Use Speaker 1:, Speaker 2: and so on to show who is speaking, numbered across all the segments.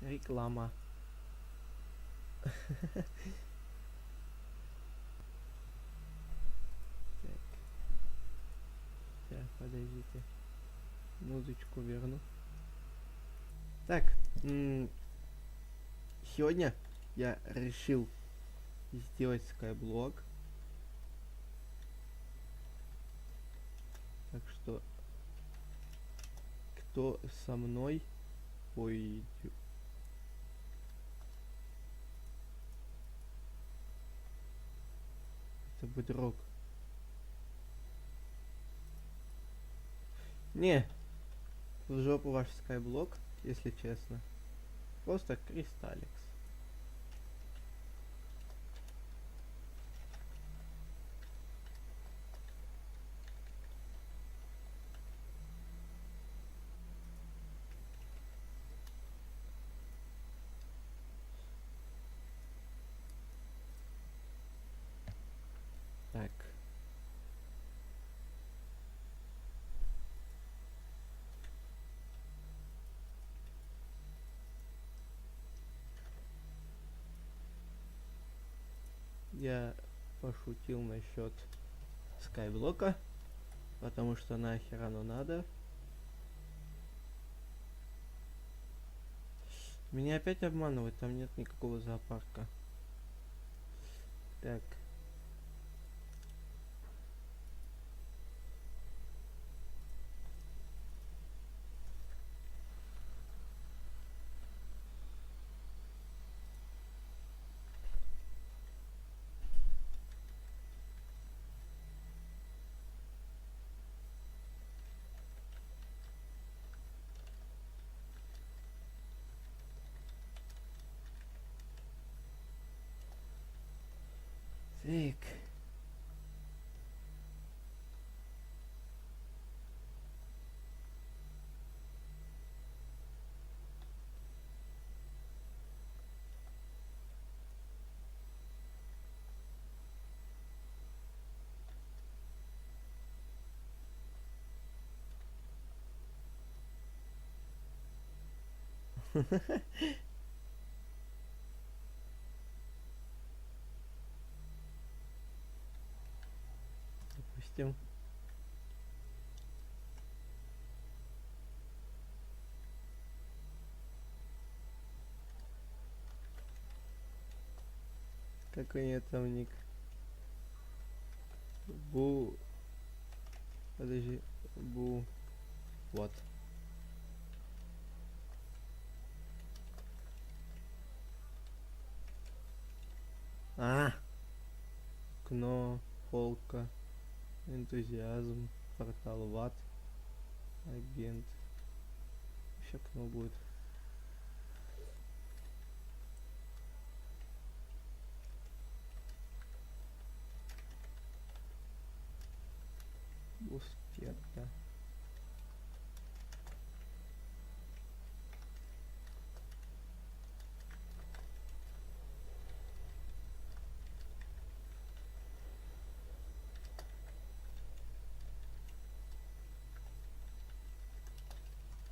Speaker 1: Реклама. Так, сейчас, подождите. Музычку верну. Так, сегодня я решил сделать скайблок. Так что, кто со мной пойдет? Это бедрок. Не, в жопу ваш скайблок, если честно. Просто кристалликс. Так. Я пошутил насчет скайблока, потому что нахер оно надо. Меня опять обманывают, там нет никакого зоопарка. Так. Так. Допустим. Какой нет там ник? Бу... Подожди. Бу... Вот. А! Кно, полка, энтузиазм, портал ват, агент. Еще кно будет. Успеха.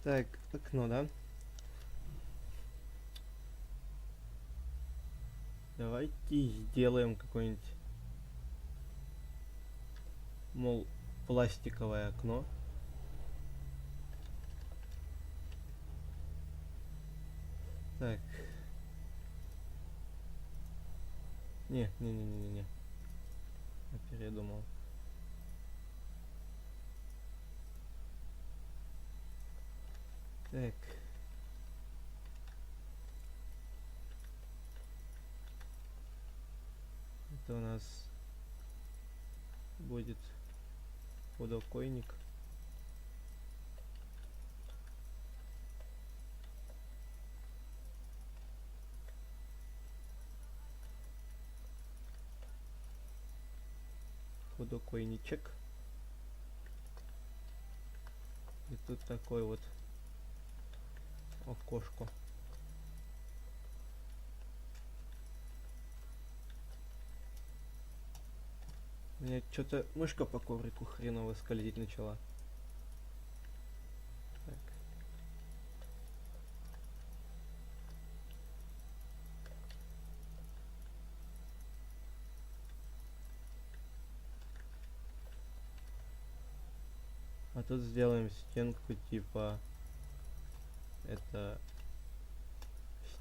Speaker 1: Так, окно, да? Давайте сделаем какое-нибудь, мол, пластиковое окно. Так. Не. Я передумал. Так. Это у нас будет подоконник. Подоконничек. И тут такой вот окошко. У меня что-то мышка по коврику хреново скользить начала. Так. А тут сделаем стенку типа... Это...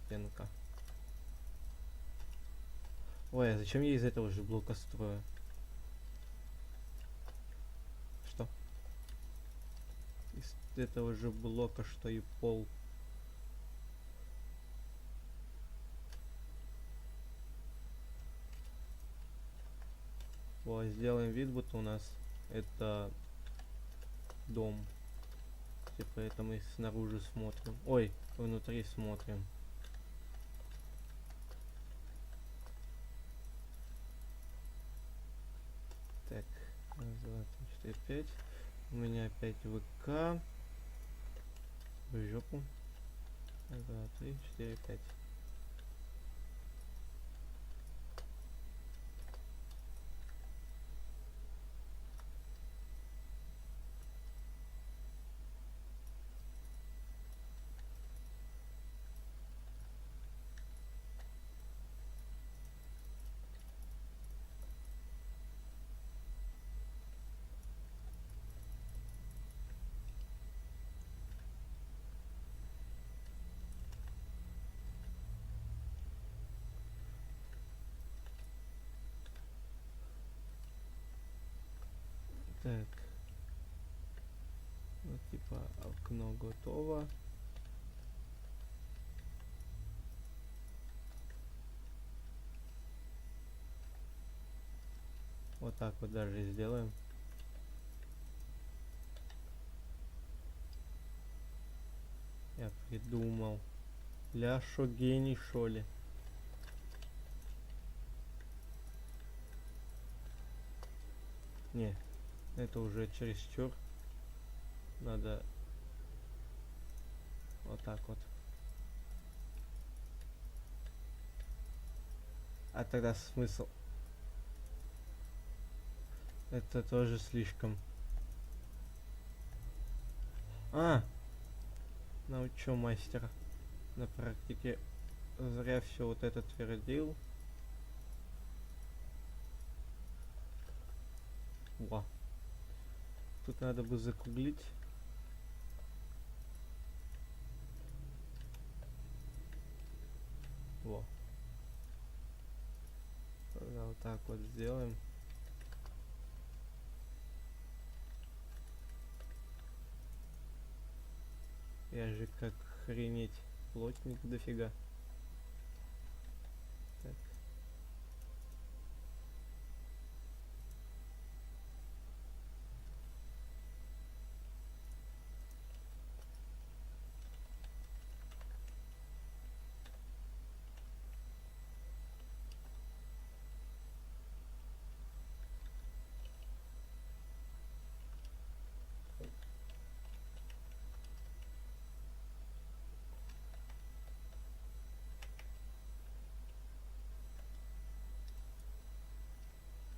Speaker 1: Стенка. Ой, а зачем я из этого же блока строю? Что? Из этого же блока, что и пол. Вот, сделаем вид, будто у нас это дом. Типа это мы снаружи смотрим. Ой, внутри смотрим. Так, раз, два, три, четыре, пять. У меня опять ВК. В жопу. Раз, два, три, четыре, пять. Так. Ну, типа окно готово. Вот так вот даже сделаем. Я придумал. Ля, шо гений, шо ли? Не, это уже чересчур. Надо вот так вот. А тогда смысл? Это тоже слишком. А! Научу мастера. На практике зря все вот это твердил. Во. Тут надо бы закруглить. Во. Тогда вот так вот сделаем. Я же как охренеть плотник дофига. Так.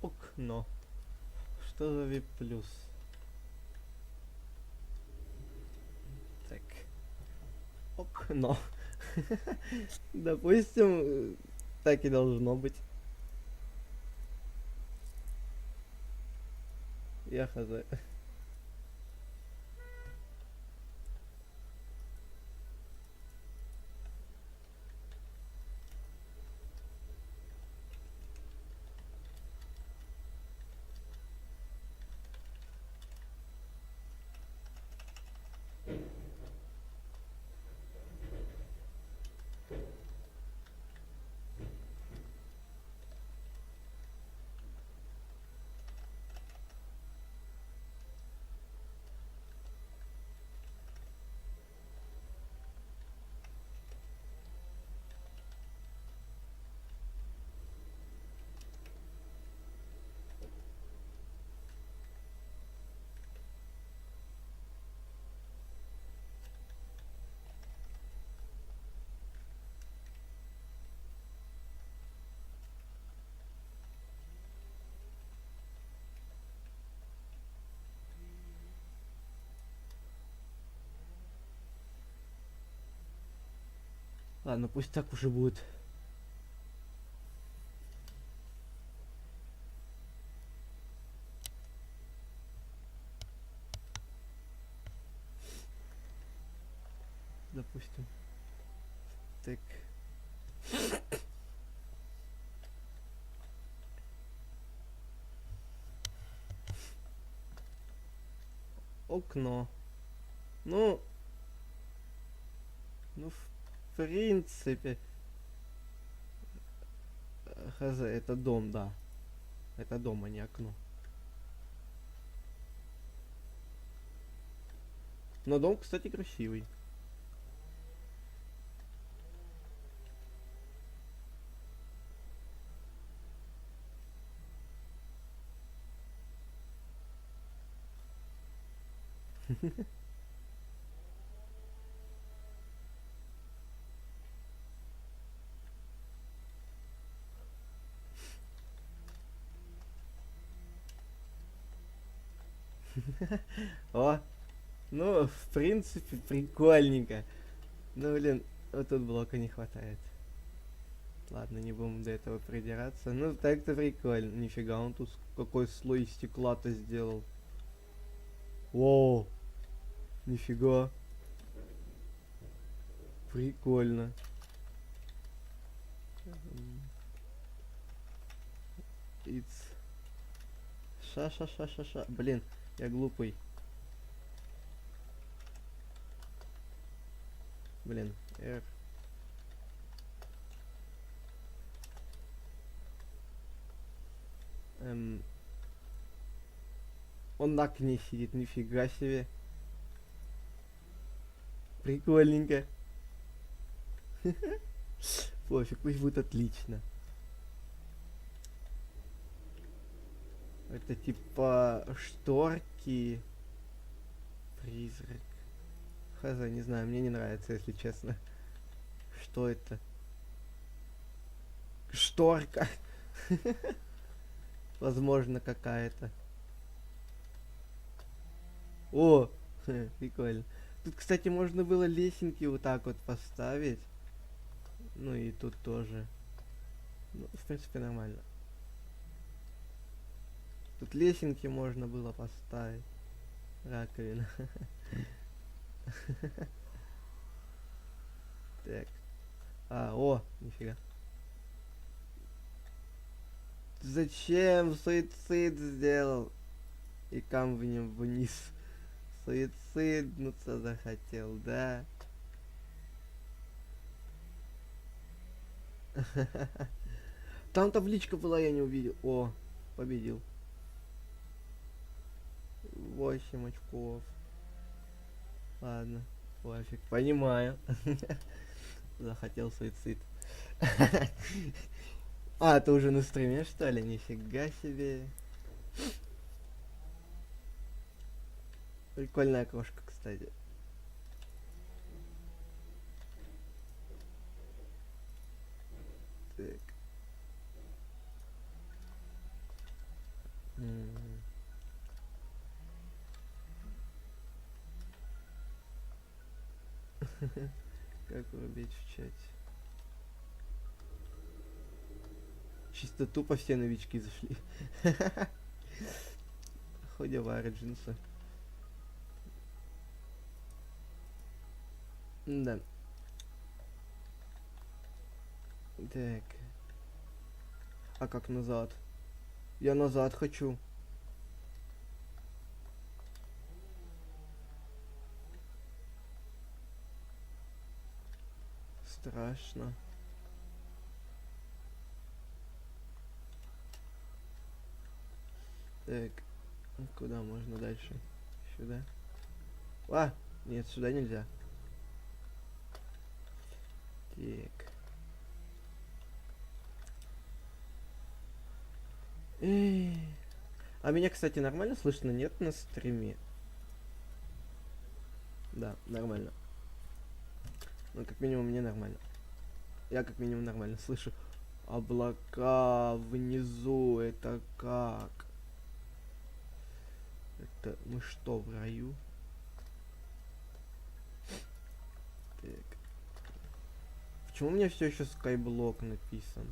Speaker 1: Окно. Что за VIP плюс? Так. Окно. Допустим, так и должно быть. Я хз. Ладно, пусть так уже будет. допустим. Так. Окно. Ну, в принципе, хз, это дом, да. Это дом, а не окно. Но дом, кстати, красивый. О, ну, в принципе, прикольненько. Ну, блин, вот тут блока не хватает. Ладно, не будем до этого придираться. Ну, так-то прикольно. Нифига, он тут какой слой стекла-то сделал. Воу, нифига. Прикольно. It's... Ша-ша-ша-ша-ша. Блин, я глупый. Блин, R. Он на окне сидит, нифига себе. Прикольненько. Пофиг, пусть будет отлично. Это типа шторки. Призрак. Хз, не знаю, мне не нравится, если честно. Что это? Шторка. Возможно, какая-то. О, прикольно. Тут, кстати, можно было лесенки вот так вот поставить. Ну и тут тоже. Ну, в принципе, нормально. Тут лесенки можно было поставить. Раковина. Так. О, нифига. Зачем суицид сделал? И камнем вниз. Суициднуться захотел, да? Там табличка была, я не увидел. О, победил. 8 очков. Ладно, пофиг, понимаю. Захотел суицид. Ты уже на стриме, что ли? Нифига себе. Прикольная кошка, кстати. Так. Как врубить в чате? Чисто тупо все новички зашли. Ходя в Origins. Да. Так. А как назад? Я назад хочу. Страшно. Так. Куда можно дальше? Сюда. Нет, сюда нельзя. Так. А меня, кстати, нормально слышно? Нет, на стриме? Да, нормально. Ну, как минимум, мне нормально. Я, как минимум, нормально слышу. Облака внизу, это как? Это мы что, в раю? Так. Почему у меня все еще Skyblock написан?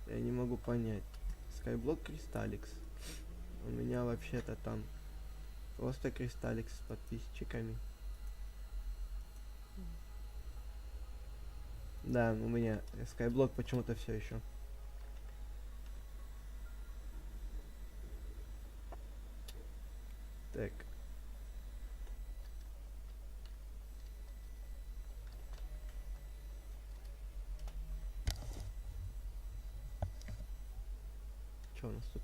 Speaker 1: Я не могу понять. Skyblock Crystalix. У меня вообще-то там просто Crystalix с подписчиками. Да, у меня скайблок почему-то все еще. Так. Что у нас тут?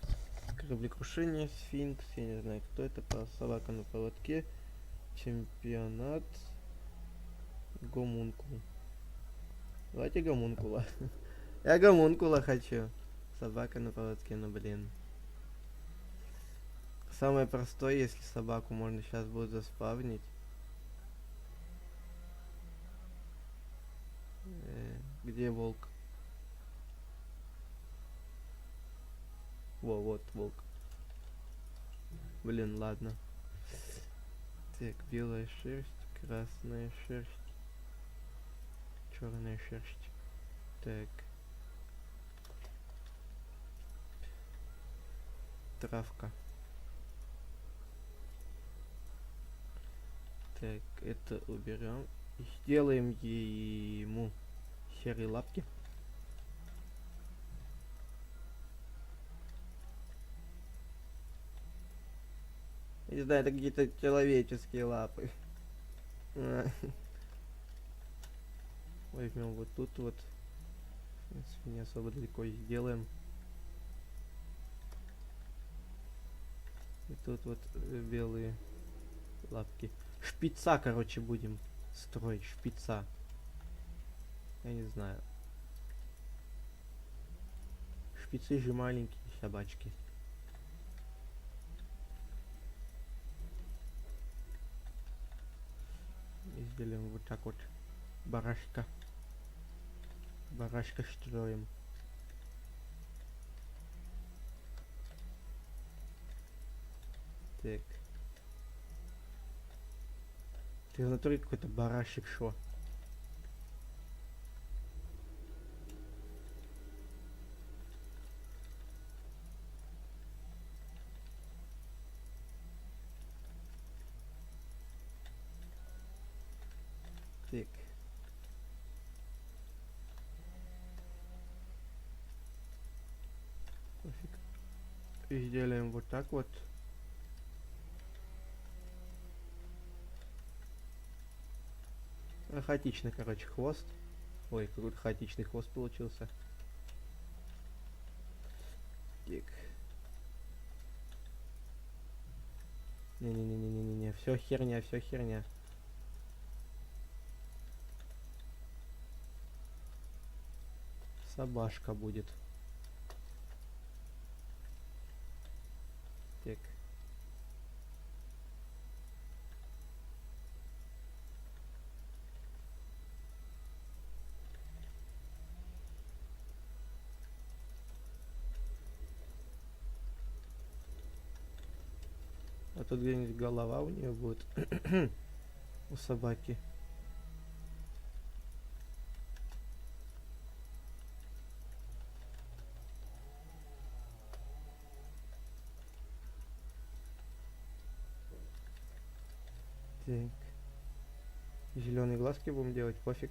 Speaker 1: Кораблекрушение, сфинкс, я не знаю, кто это, собака на поводке, чемпионат, гомункул. Давайте гомункула. Я гомункула хочу. Собака на поводке, ну блин. Самое простое, если собаку можно сейчас будет заспавнить. Где волк? Во, вот волк. Блин, ладно. Так, белая шерсть, красная шерсть, черная шерсть. Так. Травка. Так, это уберем. И сделаем ему серые лапки. Я не знаю, это какие-то человеческие лапы. Возьмем вот тут вот. В принципе, не особо далеко их сделаем. И тут вот белые лапки. Шпица, короче, будем строить. Шпица. Я не знаю. Шпицы же маленькие собачки. И сделаем вот так вот. Барашка. Барашка строим. Так. Ты в натуре какой-то барашек шо? Так. Пофиг. И сделаем вот так вот. Хаотичный, короче, хвост. Ой, какой-то хаотичный хвост получился. Так. Не-не-не-не-не-не. Все херня, все херня. Собашка будет. Так. А тут где-нибудь голова у нее будет. У собаки. Так. Зеленые глазки будем делать, пофиг.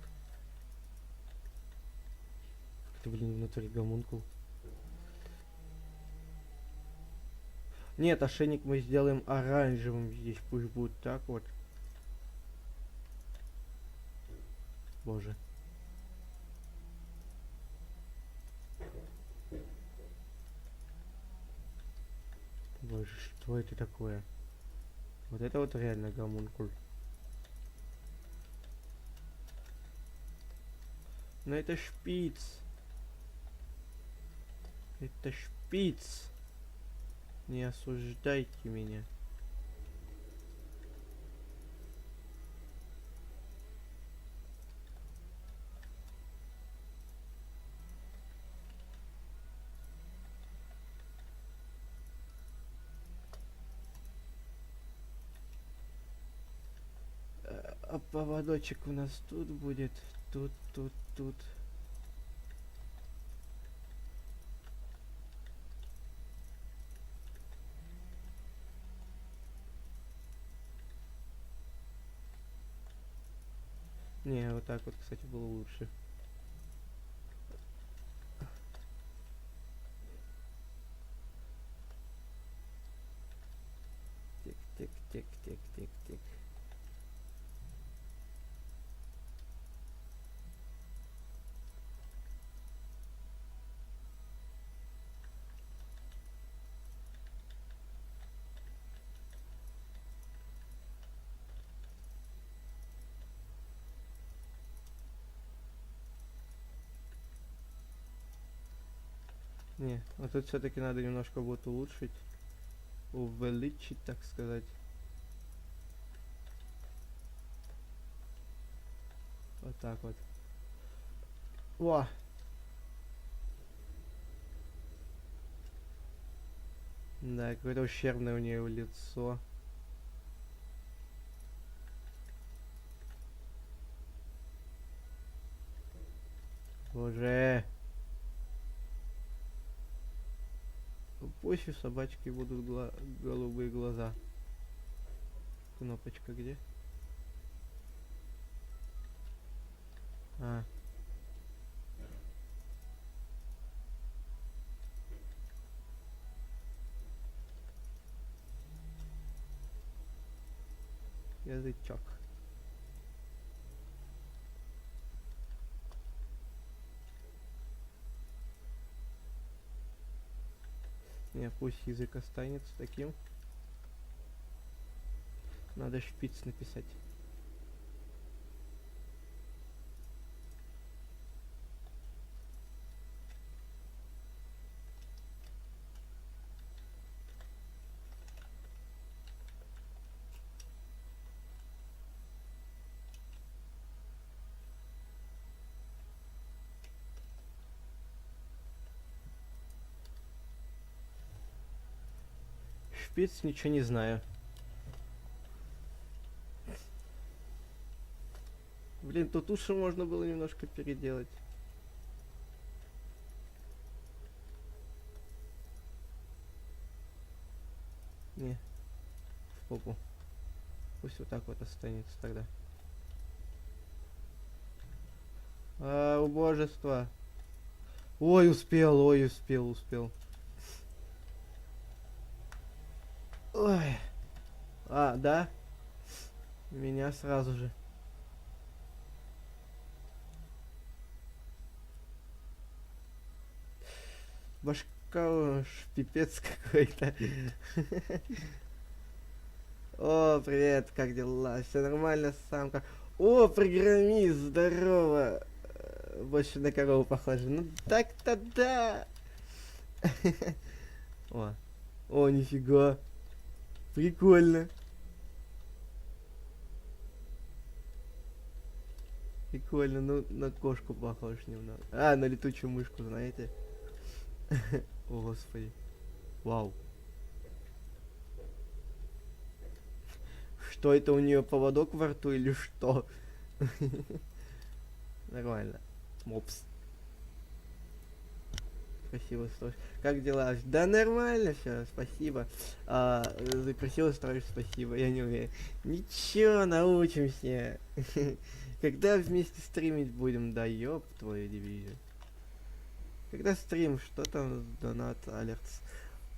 Speaker 1: Ты, блин, внутри гомункул. Нет, ошейник мы сделаем оранжевым здесь. Пусть будет так вот. Боже. Боже, что это такое? Вот это вот реально гомункул. Но это шпиц. Это шпиц. Не осуждайте меня. А поводочек у нас тут будет. Тут, тут, тут. Не, вот так вот, кстати, было лучше. Не, вот тут все-таки надо немножко будет улучшить. Увеличить, так сказать. Вот так вот. О! Да, какое-то ущербное у нее лицо. Боже. Пусть у собачки будут голубые глаза. Кнопочка где? А. Язычок. Не, пусть язык останется таким. Надо шпиц написать. Шпиц, ничего не знаю. Блин, тут уши можно было немножко переделать. Не, в попу. Пусть вот так вот останется тогда. Убожество. Ой, успел, успел. Ой. Да? Меня сразу же. Башка уж пипец какой-то. О, привет, как дела? Все нормально, самка? О, программист, здорово. Больше на корову похоже. Ну так-то да. О, нифига. Прикольно. Прикольно, ну на кошку похож немного. На летучую мышку, знаете. О, господи. Вау. Что это у нее, поводок во рту или что? Нормально. Мопс. Спасибо, строчь. Как дела? Да нормально все, спасибо. Запросила строчь, спасибо, я не умею. Ничего, научимся. Когда вместе стримить будем? Да ёб твою дивизию. Когда стрим? Что там донат алертс?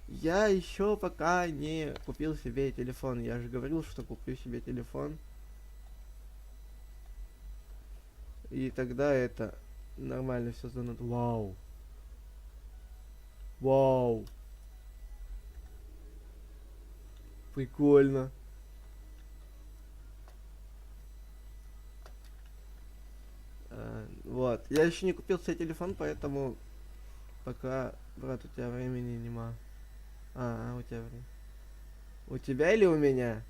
Speaker 1: Я еще пока не купил себе телефон. Я же говорил, что куплю себе телефон. И тогда это нормально все донат. Вау. Вау. Прикольно. Вот. Я еще не купил себе телефон, поэтому пока, брат, у тебя времени нема. У тебя время. У тебя или у меня?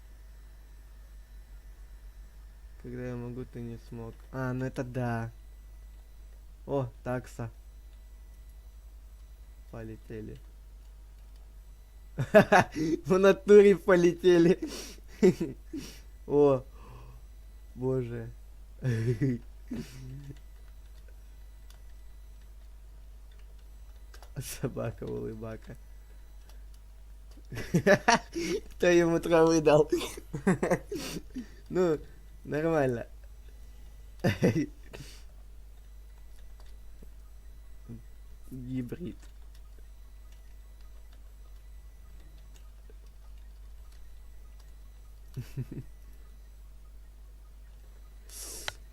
Speaker 1: Когда я могу, ты не смог. Ну это да. О, такса. Полетели. В натуре полетели. О, боже. Собака улыбака. Кто ему травы дал? Ну, нормально. Гибрид.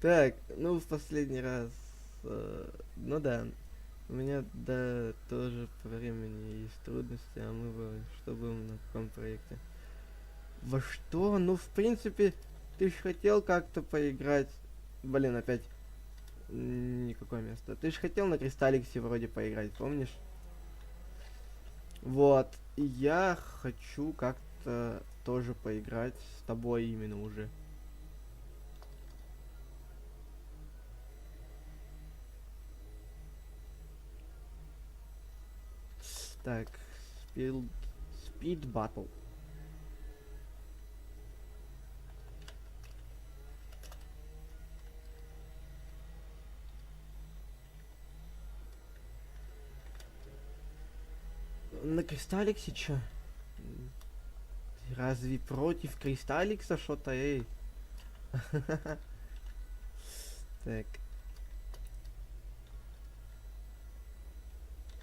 Speaker 1: Так, ну в последний раз, ну да, у меня да тоже по времени есть трудности, а что будем на каком проекте? Во что? Ну в принципе, ты ж хотел как-то поиграть, блин, опять никакое место. Ты ж хотел на Кристалликсе вроде поиграть, помнишь? Вот. И я хочу как-то тоже поиграть с тобой именно уже. Так, спил... Speed Battle. На Кристалликсе чё? Разве против Кристалликса что-то, эй? Так.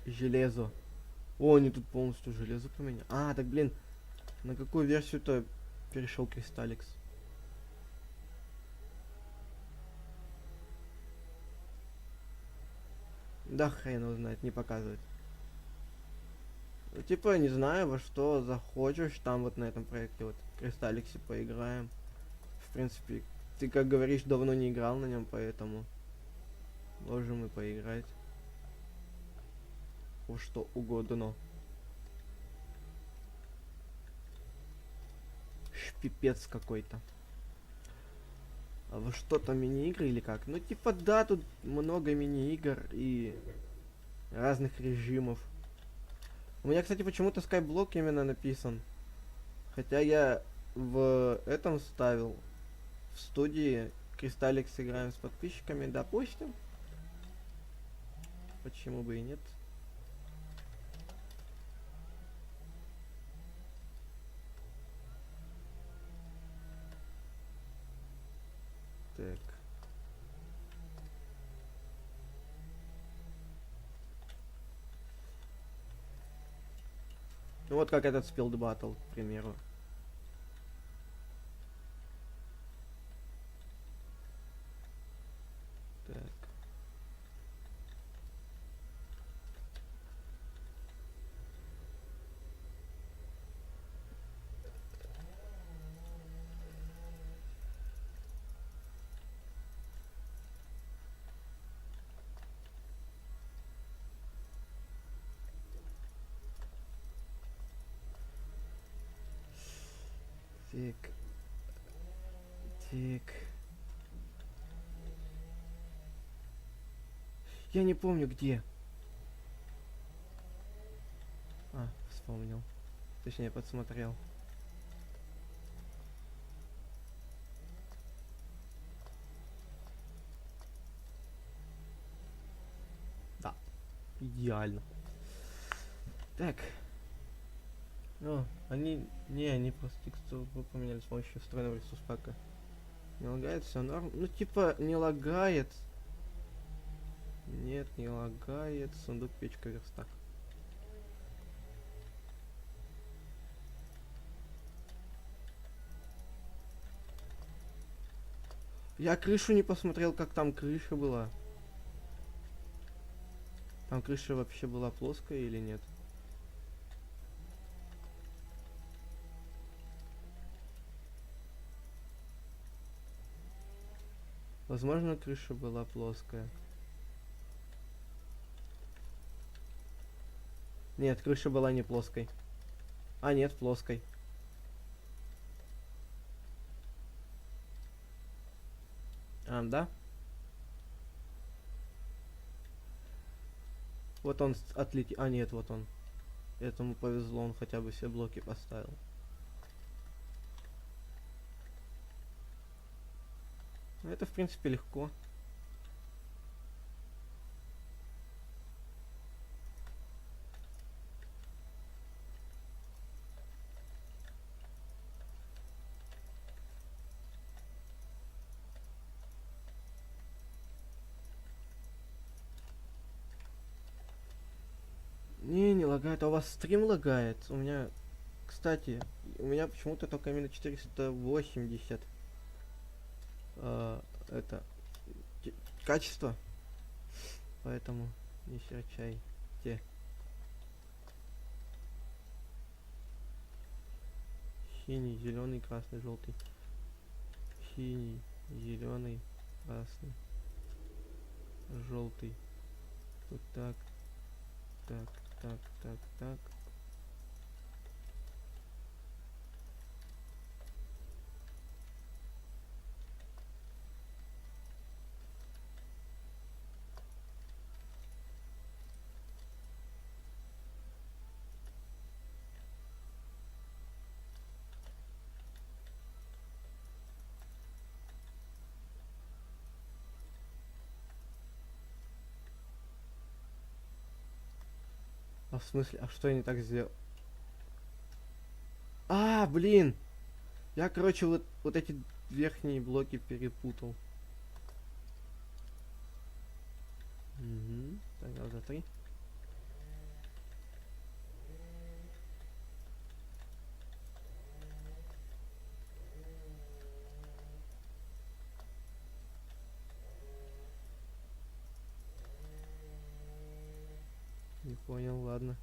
Speaker 1: Железо. О, они тут полностью железо поменяли. А, так блин, на какую версию-то перешел Кристалликс? Да хрен его знает, не показывает. Ну, типа, не знаю, во что захочешь, там вот на этом проекте вот Кристалликсе поиграем. В принципе, ты, как говоришь, давно не играл на нем, поэтому можем и поиграть. Во что угодно. Пипец какой-то. А во что там мини-игры или как? Ну типа да, тут много мини-игр и разных режимов. У меня, кстати, почему-то Skyblock именно написан. Хотя я в этом ставил. В студии Кристалликс играем с подписчиками, допустим. Почему бы и нет? Так. Ну вот как этот Speed Battle, к примеру. Так. Так. Так. Я не помню где. А, вспомнил. Точнее, подсмотрел. Да, идеально. Так. О, они... Не, они просто текстуру поменяли с помощью встроенного ресурс пака. Не лагает, все норм. Ну, типа, не лагает. Нет, не лагает. Сундук, печка, верстак. Я крышу не посмотрел, как там крыша была. Там крыша вообще была плоская или нет? Возможно, крыша была плоская. Нет, крыша была не плоской. А, нет, плоской. А, да? Вот он отлетел. А, нет, вот он. Этому повезло, он хотя бы все блоки поставил. Ну, это, в принципе, легко. Не лагает. А у вас стрим лагает? У меня, кстати, у меня почему-то только именно 480. Это качество. Поэтому не серчайте. Синий, зеленый, красный, желтый. Синий, зеленый, красный, желтый. Вот так, так, так, так, так. А в смысле? А что я не так сделал? А, блин! Я, короче, вот эти верхние блоки перепутал. Угу. Так, раз, два, три. Не понял, ладно.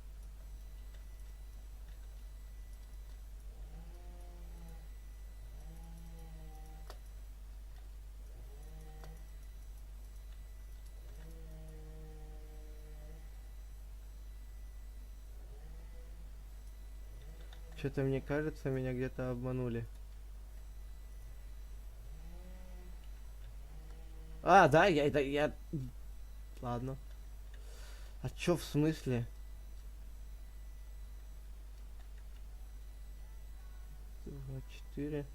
Speaker 1: Что-то мне кажется, меня где-то обманули. А, да, я... Ладно. А чё в смысле? 2, 4.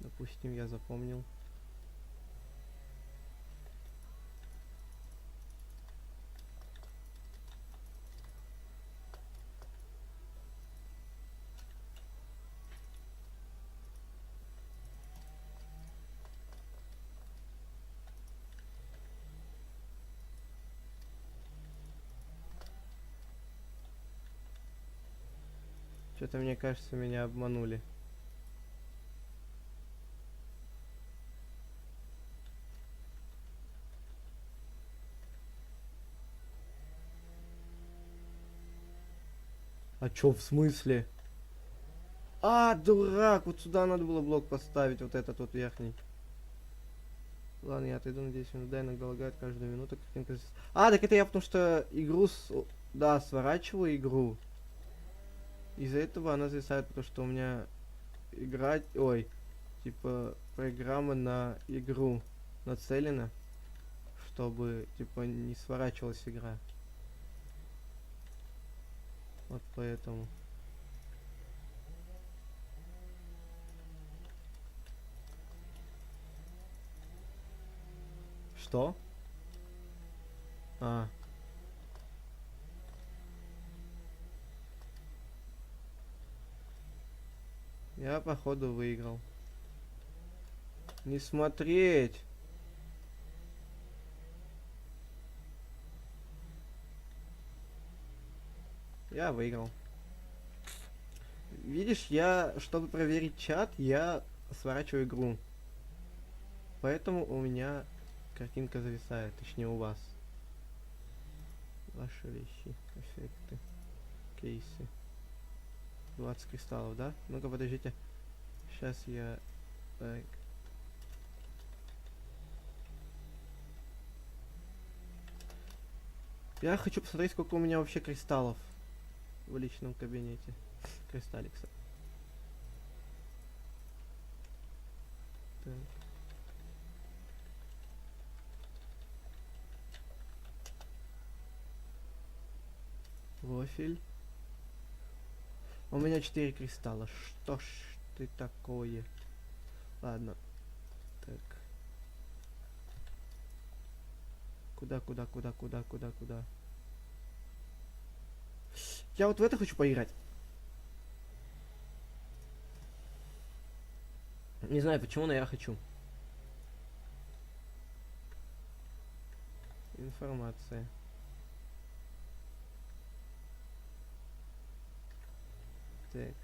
Speaker 1: Допустим, я запомнил. Что-то мне кажется, меня обманули. А чё в смысле? А, дурак! Вот сюда надо было блок поставить, вот этот вот верхний. Ладно, я отойду, надеюсь, иногда лагает каждую минуту. А, так это я потому что игру да, сворачиваю игру. Из-за этого она зависает, потому что у меня играть... Ой, типа, программа на игру нацелена, чтобы, типа, не сворачивалась игра. Вот поэтому. Что? А. Я, походу, выиграл. Не смотреть! Я выиграл. Видишь, чтобы проверить чат, я сворачиваю игру. Поэтому у меня картинка зависает, точнее у вас. Ваши вещи, эффекты, кейсы. 20 кристаллов, да? Ну-ка, подождите. Сейчас я... Так. Я хочу посмотреть, сколько у меня вообще кристаллов в личном кабинете. Кристалликса. Так. Вофель. У меня 4 кристалла. Что ж ты такое? Ладно. Так. Куда? Я вот в это хочу поиграть. Не знаю почему, но я хочу. Информация. Так.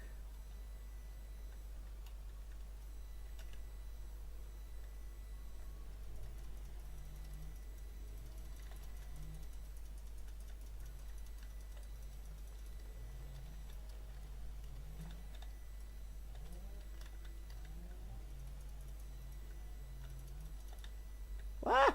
Speaker 1: А!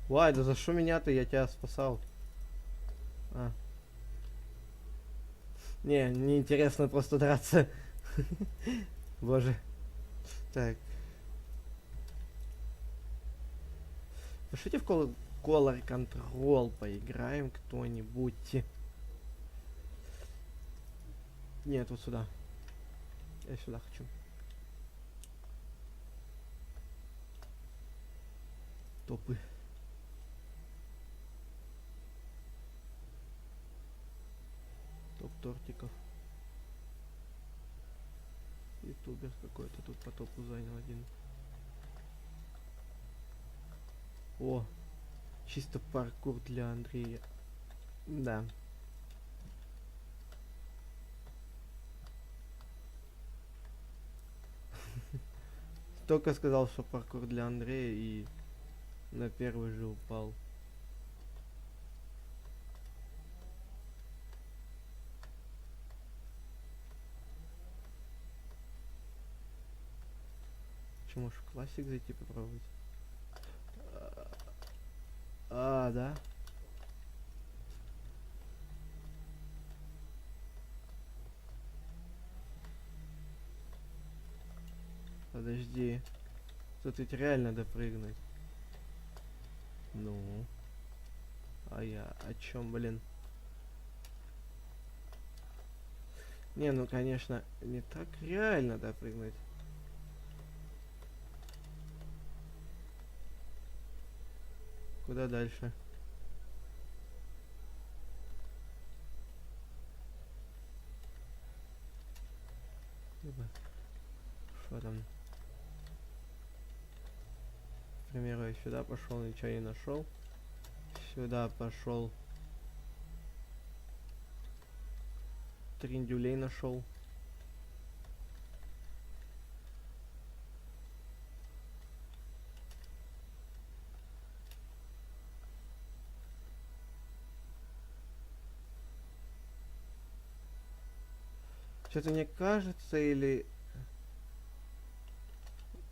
Speaker 1: Вай, да за что меня-то? Я тебя спасал. А. Не интересно просто драться. Боже. Так. Пошлите в Color Control поиграем кто-нибудь. Нет, вот сюда. Я сюда хочу. Топы. Топ тортиков. Ютубер какой-то тут по топу занял один. О, чисто паркур для Андрея. Да. Только сказал, что паркур для Андрея, и на первый же упал. Че, можешь в классик зайти попробовать? Да? Подожди. Тут ведь реально допрыгнуть. Ну. А я о чем, блин? Не, ну конечно, не так реально допрыгнуть. Куда дальше? Что там? К примеру, я сюда пошел, ничего не нашел. Сюда пошел. Триндюлей нашел. Что-то мне кажется, или...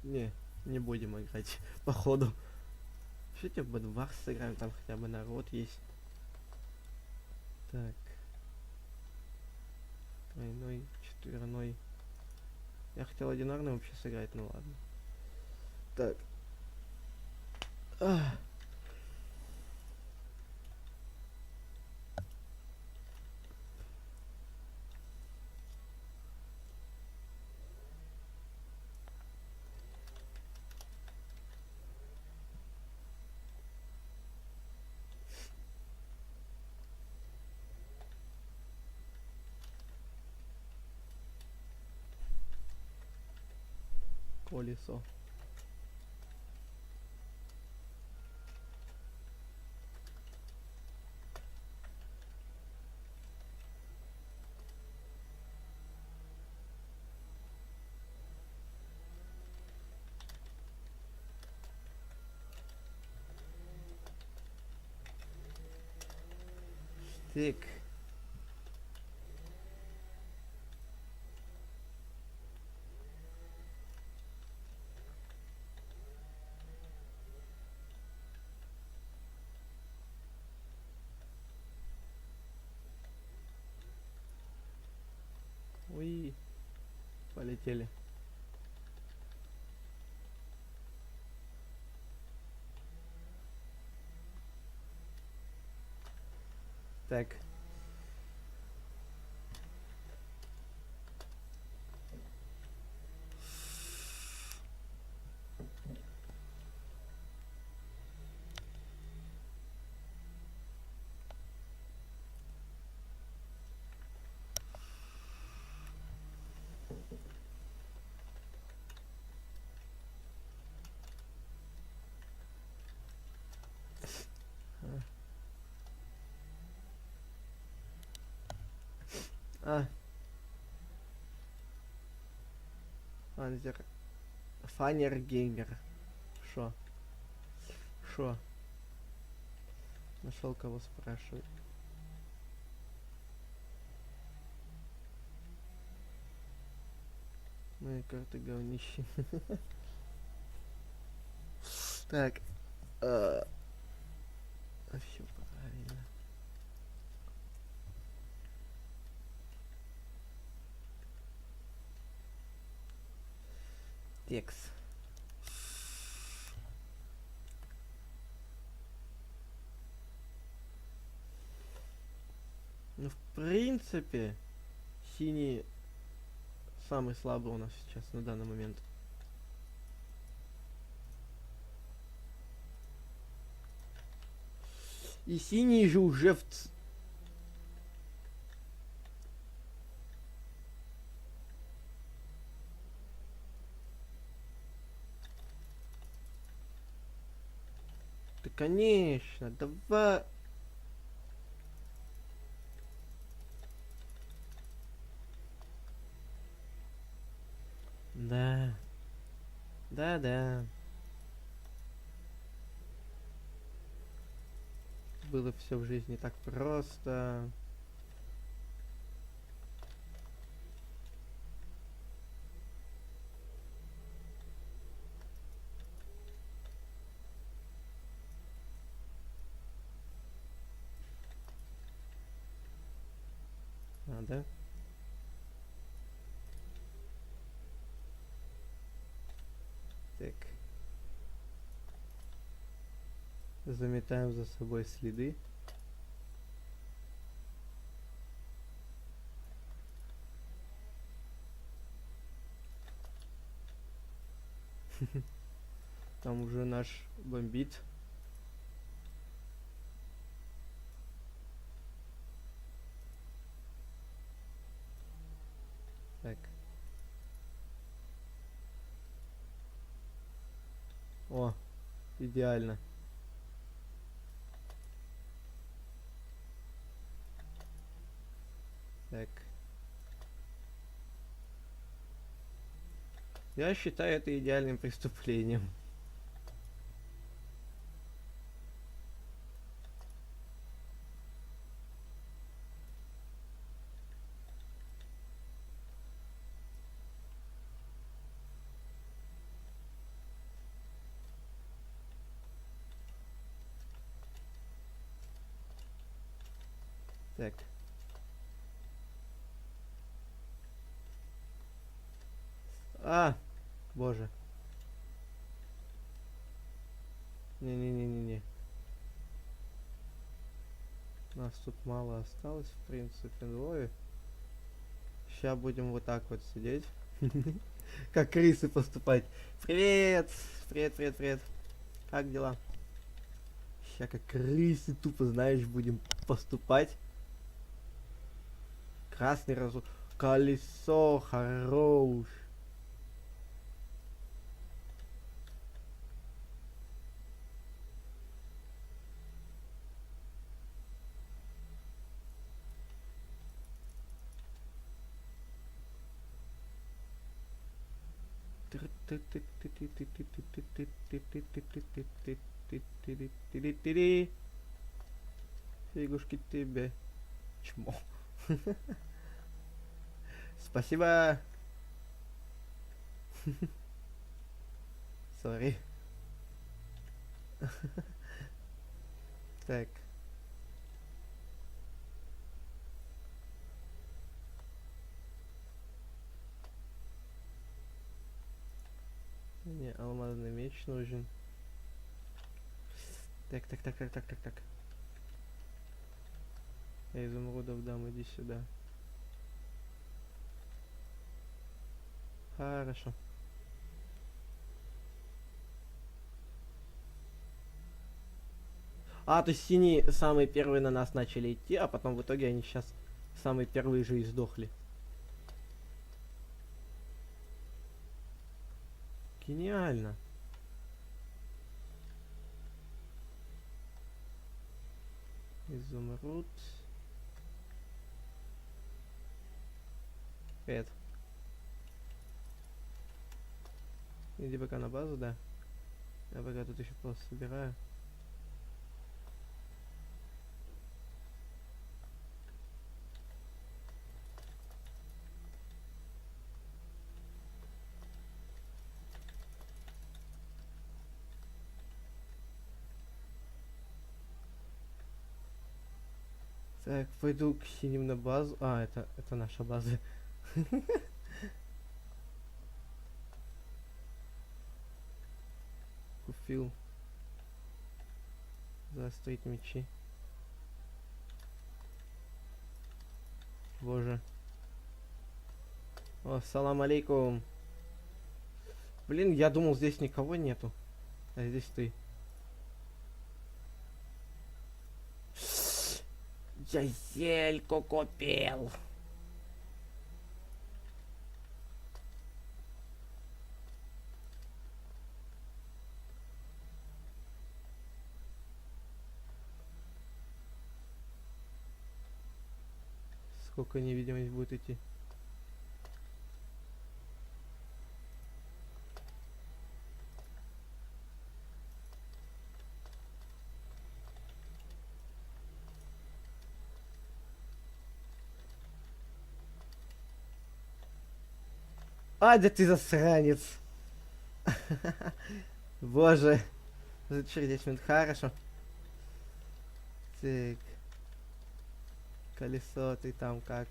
Speaker 1: Не будем играть, походу. Что-то в Бадвар сыграем, там хотя бы народ есть. Так. Тройной, четверной. Я хотел одинарный вообще сыграть, ну ладно. Так. Колесо. Так. Ой. Полетели. Так. Анзер. Фанер геймер. Шо? Нашел кого спрашивать. Мои карты говнище. Так. Все правильно. Текст. Ну, в принципе, синий самый слабый у нас сейчас на данный момент. И синий же уже в... Да, конечно, давай... Да. Да-да. Было все в жизни так просто. А, да? Так. Заметаем за собой следы. Там уже наш бомбит. Так. О, идеально. Так. Я считаю это идеальным преступлением. Так. А, боже. Не-не-не-не-не. Нас тут мало осталось, в принципе, двое. Сейчас будем вот так вот сидеть. Как крысы поступать. Привет! Привет, привет, привет. Как дела? Сейчас как крысы тупо, знаешь, будем поступать. Красный разу... Колесо, хорош. Фигушки тебе. Чмо. Спасибо. Сори. Так. Мне алмазный меч нужен. Так, так, так, так, так, так, так. Я изумрудов дам, иди сюда. Хорошо. А, то есть синие самые первые на нас начали идти, а потом в итоге они сейчас самые первые же и сдохли. Гениально. Изумруд. Привет. Иди пока на базу, да. Я пока тут еще просто собираю. Так, пойду к синим на базу. А, это наша база. Купил. Заострить мечи. Боже. О, салам алейкум. Блин, я думал, здесь никого нету. А здесь ты. Я зельку купил. Сколько невидимость будет идти? А, да ты засранец. Боже. За 10 минут, хорошо. Так. Колесо, ты там как?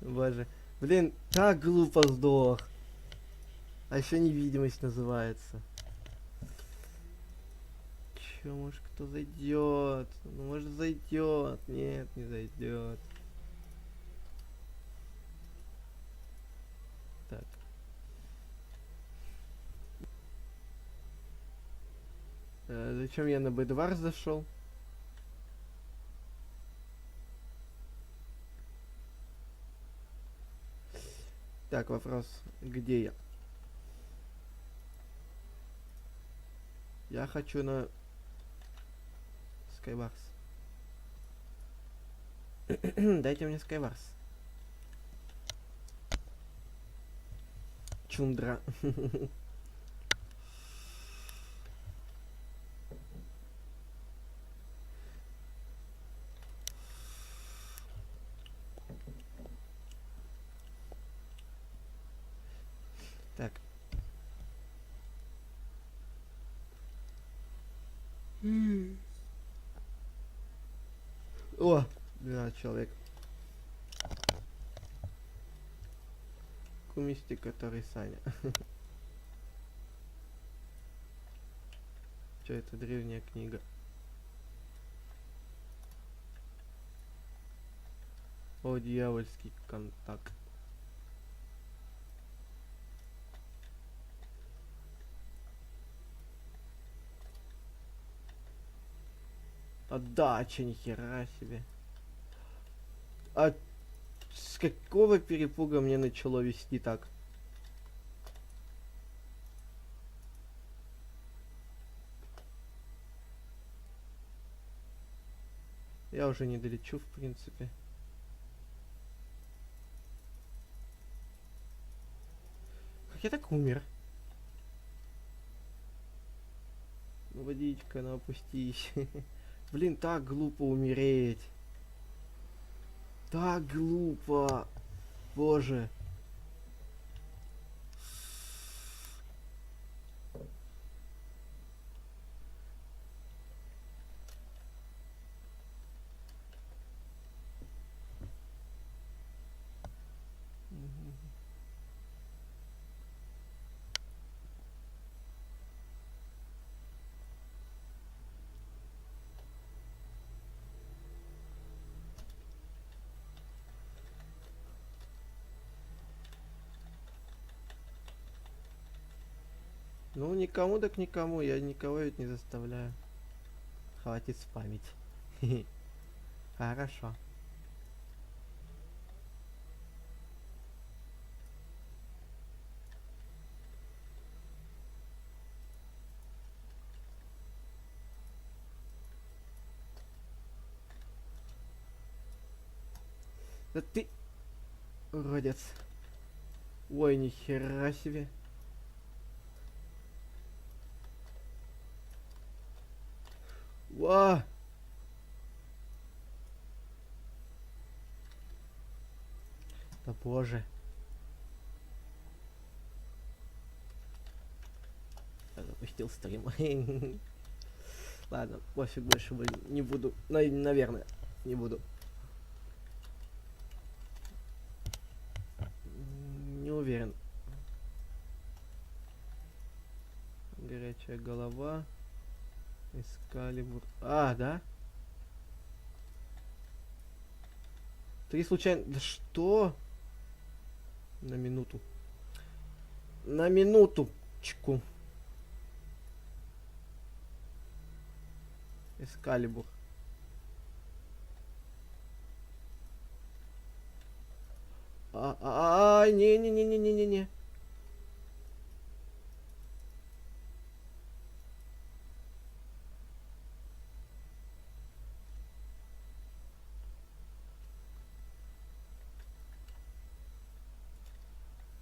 Speaker 1: Боже. Блин, так глупо сдох. А еще невидимость называется. Че, может кто зайдет? Ну, может зайдет. Нет, не зайдет. Так. Зачем я на Бэдвар зашел? Так, вопрос. Где я? Я хочу на Skywars. Дайте мне Skywars. Чундра. Так. О, 12 человек. Кумисти, который Саня. Что это древняя книга? О, дьявольский контакт. Отдача, нихера себе. А с какого перепуга мне начало вести так? Я уже не долечу, в принципе. Как я так умер? Ну, водичка, ну опустись. Блин, так глупо умереть. Так глупо. Боже. Ну, никому так никому. Я никого ведь не заставляю. Хватит спамить. Хорошо. Да ты... Уродец. Ой, нихера себе. Ва! Да боже. Я запустил стрим. Ладно, пофиг, больше не буду. Наверное, не буду. Не уверен. Горячая голова. Эскалибур. А, да? Три случайно... Да что? На минуту. На минуточку. Эскалибур. Не-не-не-не-не-не-не.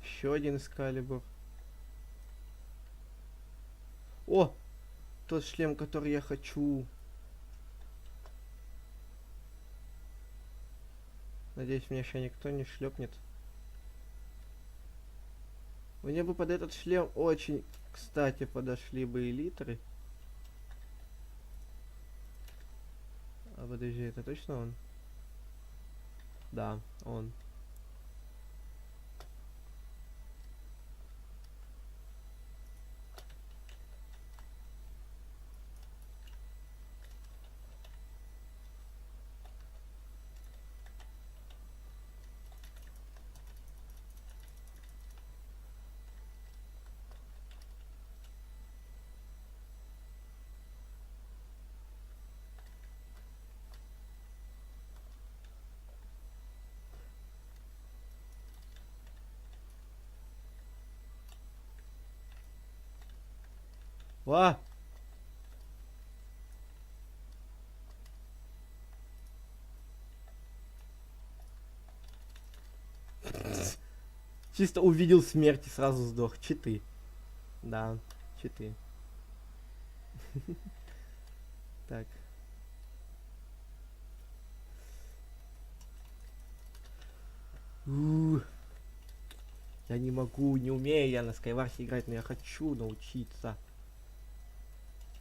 Speaker 1: Еще один эскалибур. О! Тот шлем, который я хочу. Надеюсь, меня еще никто не шлепнет. Мне бы под этот шлем очень, кстати, подошли бы элитры. А подожди, это точно он? Да, он. Ва! Чисто увидел смерть и сразу сдох. Читы. Да, читы. Так. Я не могу, не умею я на Скайварсе играть, но я хочу научиться.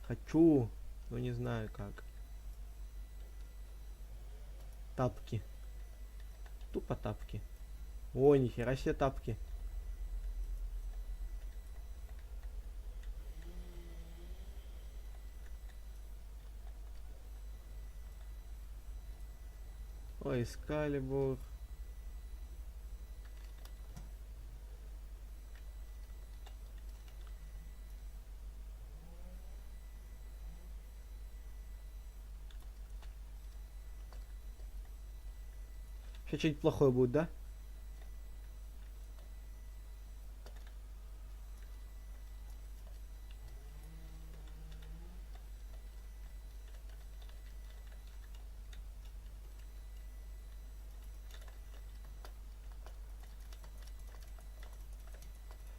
Speaker 1: Хочу, но не знаю как. Тапки. Тупо тапки. О, нихера себе тапки. Ой, Эскалибур. Сейчас что-нибудь плохое будет, да?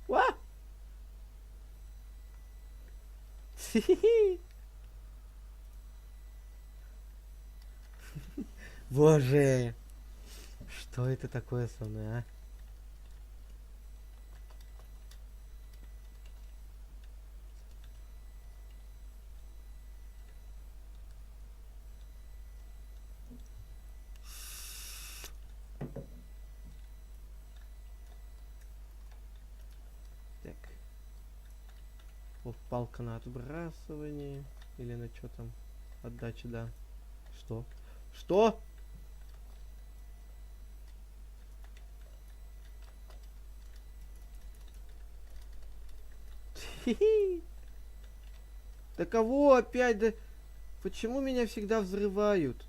Speaker 1: Ва! Боже! Что это такое со мной, а? Так. Вот палка на отбрасывание. Или на что там? Отдача, да. Что? Что? Да кого опять? Да почему меня всегда взрывают?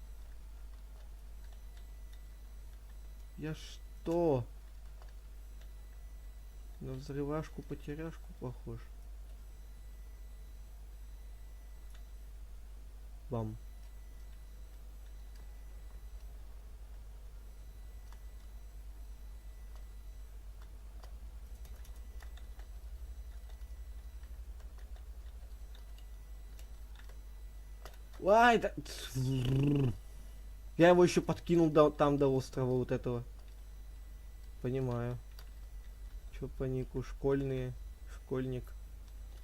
Speaker 1: Я что? На взрывашку-потеряшку похож. Бам. Ай, да... Я его еще подкинул там до острова вот этого. Понимаю. Чё по нику? Школьные. Школьник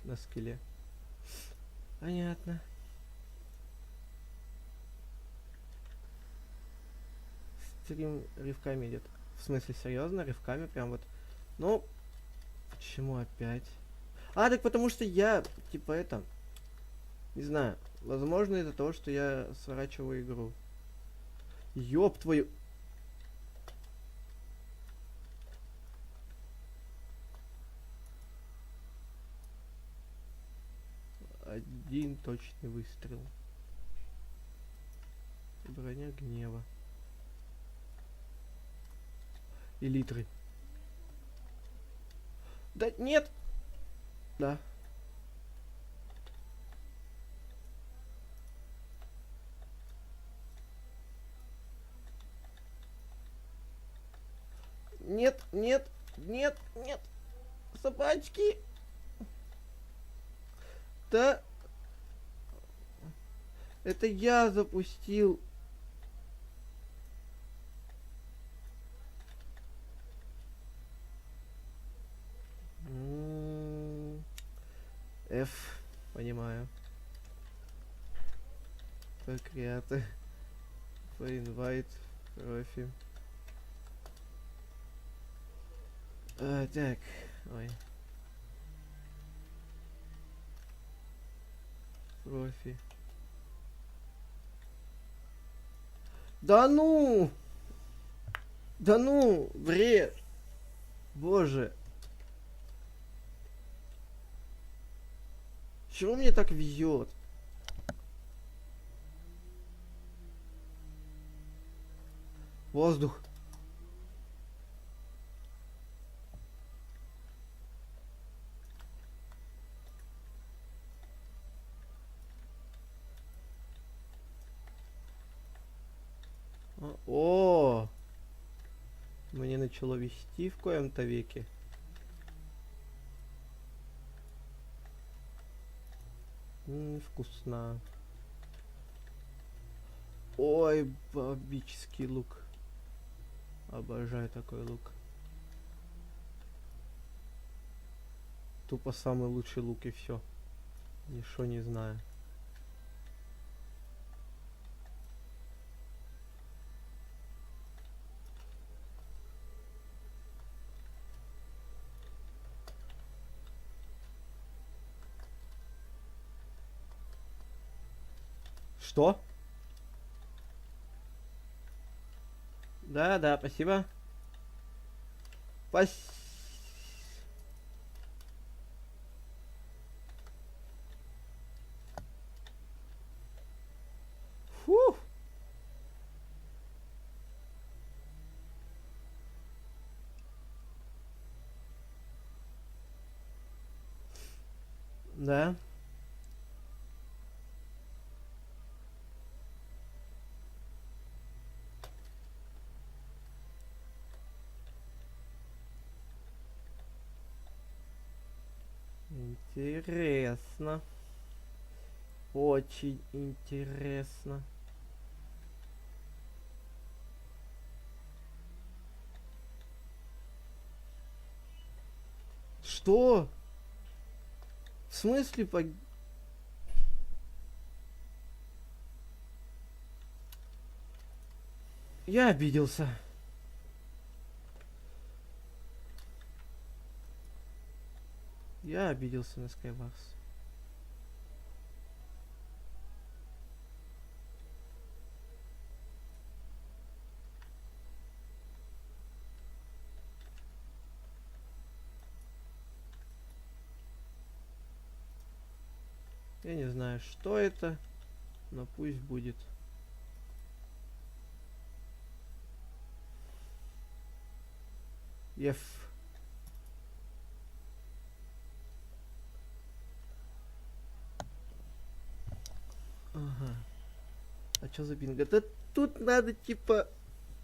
Speaker 1: на скеле. Понятно. Стрим рывками идет. В смысле, серьезно? Рывками прям вот. Ну, почему опять? А, так потому что я, типа, это... Не знаю. Возможно, из-за того, что я сворачиваю игру. Ёб твою... Один точный выстрел. Броня гнева. И литры. Да нет! Да. Нет, нет, нет, нет. Собачки. Да. Это я запустил. F. Понимаю. Покреаты. Поинвайт. Профи. Так. Ой. Профи. Да ну! Да ну! Бред! Боже! Чего мне так везет? Воздух. О! Мне начало вести в коем-то веке. Вкусно. Ой, бабический лук. Обожаю такой лук. Тупо самый лучший лук и все. Ничего не знаю. Что? Да, да, спасибо. Спасибо. Фух. Да. Интересно. Очень интересно. Что? В смысле Я обиделся. Я обиделся на Skywars. Я не знаю, что это, но пусть будет. Еф. Ага. А чё за бинго? Да тут надо типа...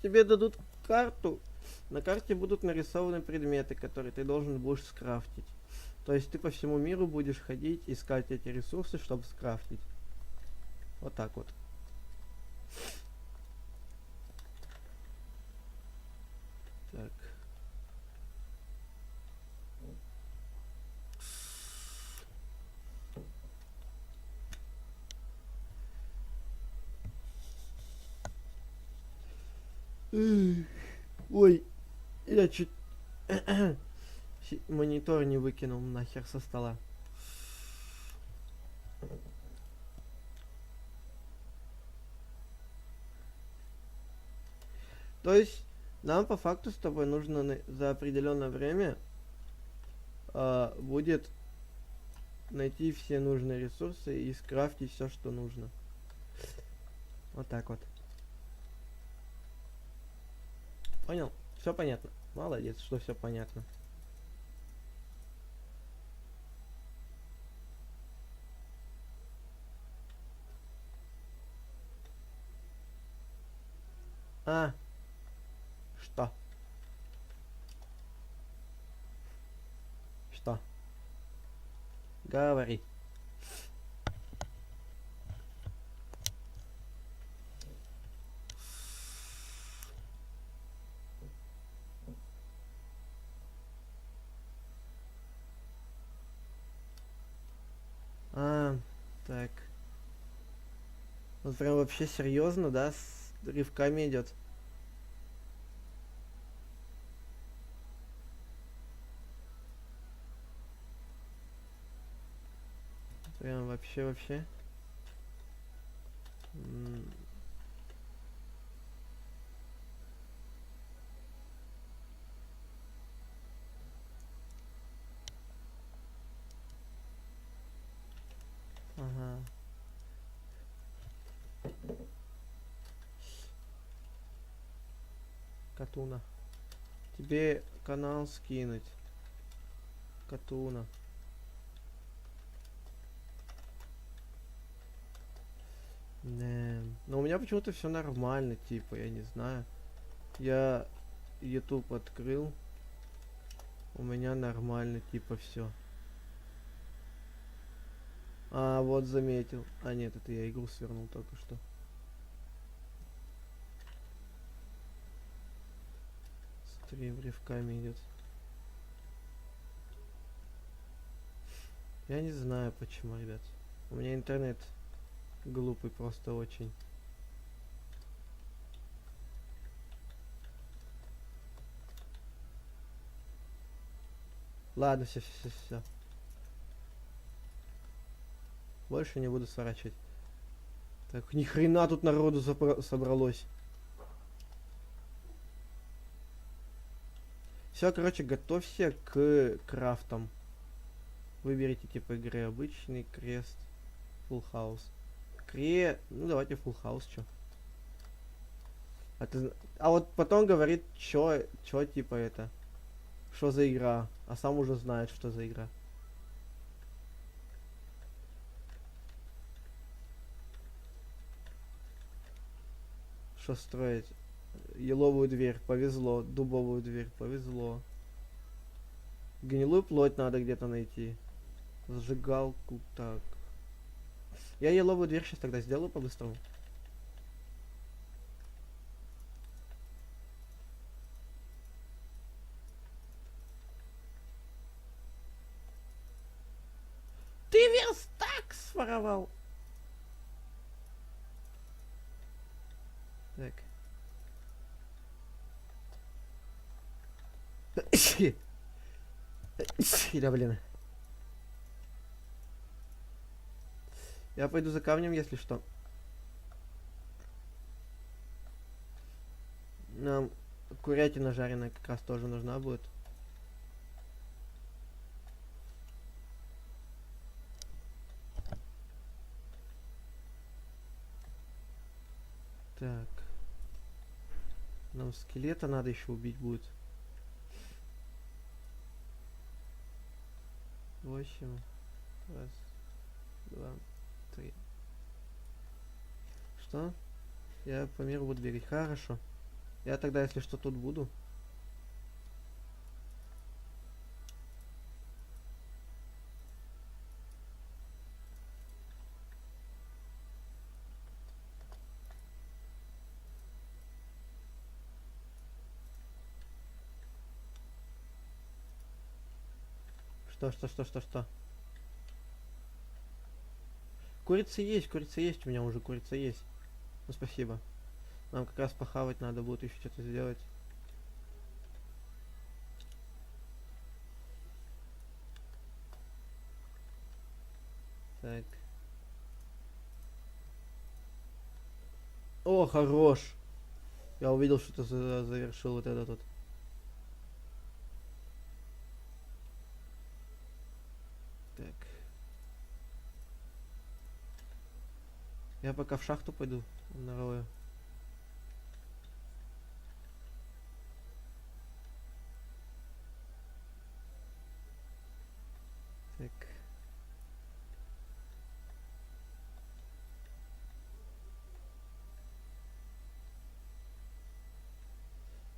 Speaker 1: Тебе дадут карту. На карте будут нарисованы предметы, которые ты должен будешь скрафтить. То есть ты по всему миру будешь ходить, искать эти ресурсы, чтобы скрафтить. Вот так вот. Так. Ой, я чуть монитор не выкинул нахер со стола. То есть нам по факту с тобой нужно за определенное время будет найти все нужные ресурсы и скрафтить все, что нужно. Вот так вот. Понял? Все понятно. Молодец, что все понятно. А, что? Что? Говори. Так. Вот прям вообще серьезно, да, с рывками идет. Прям вообще. Ага. Катуна. Тебе канал скинуть. Катуна. Но у меня почему-то все нормально, типа, я не знаю. Я YouTube открыл. У меня нормально, типа, все. А, вот заметил. А, нет, это я игру свернул только что. Стрим рывками идет. Я не знаю почему, ребят. У меня интернет глупый просто очень. Ладно, все. Больше не буду сворачивать. Так, ни хрена тут народу собралось. Все, короче, готовься к крафтам. Выберите типа игры обычный, крест, full house. Ну давайте full house, чё. А вот потом говорит, чё типа это. Что за игра? А сам уже знает, что за игра. Что строить? Еловую дверь, повезло. Дубовую дверь, повезло. Гнилую плоть надо где-то найти. Зажигалку, так. Я еловую дверь сейчас тогда сделаю по-быстрому. Ты верстак своровал! Так. Да блин. Я пойду за камнем, если что. Нам курятина жареная как раз тоже нужна будет. Так. Нам скелета надо еще убить будет. 8. Раз, 2, 3. Что? Я по миру буду бегать. Хорошо. Я тогда, если что, тут буду. Что? Курица есть у меня уже, курица есть. Ну, спасибо. Нам как раз похавать надо будет еще что-то сделать. Так. О, хорош. Я увидел, что ты завершил вот этот вот. Так. Я пока в шахту пойду, нарою. Так.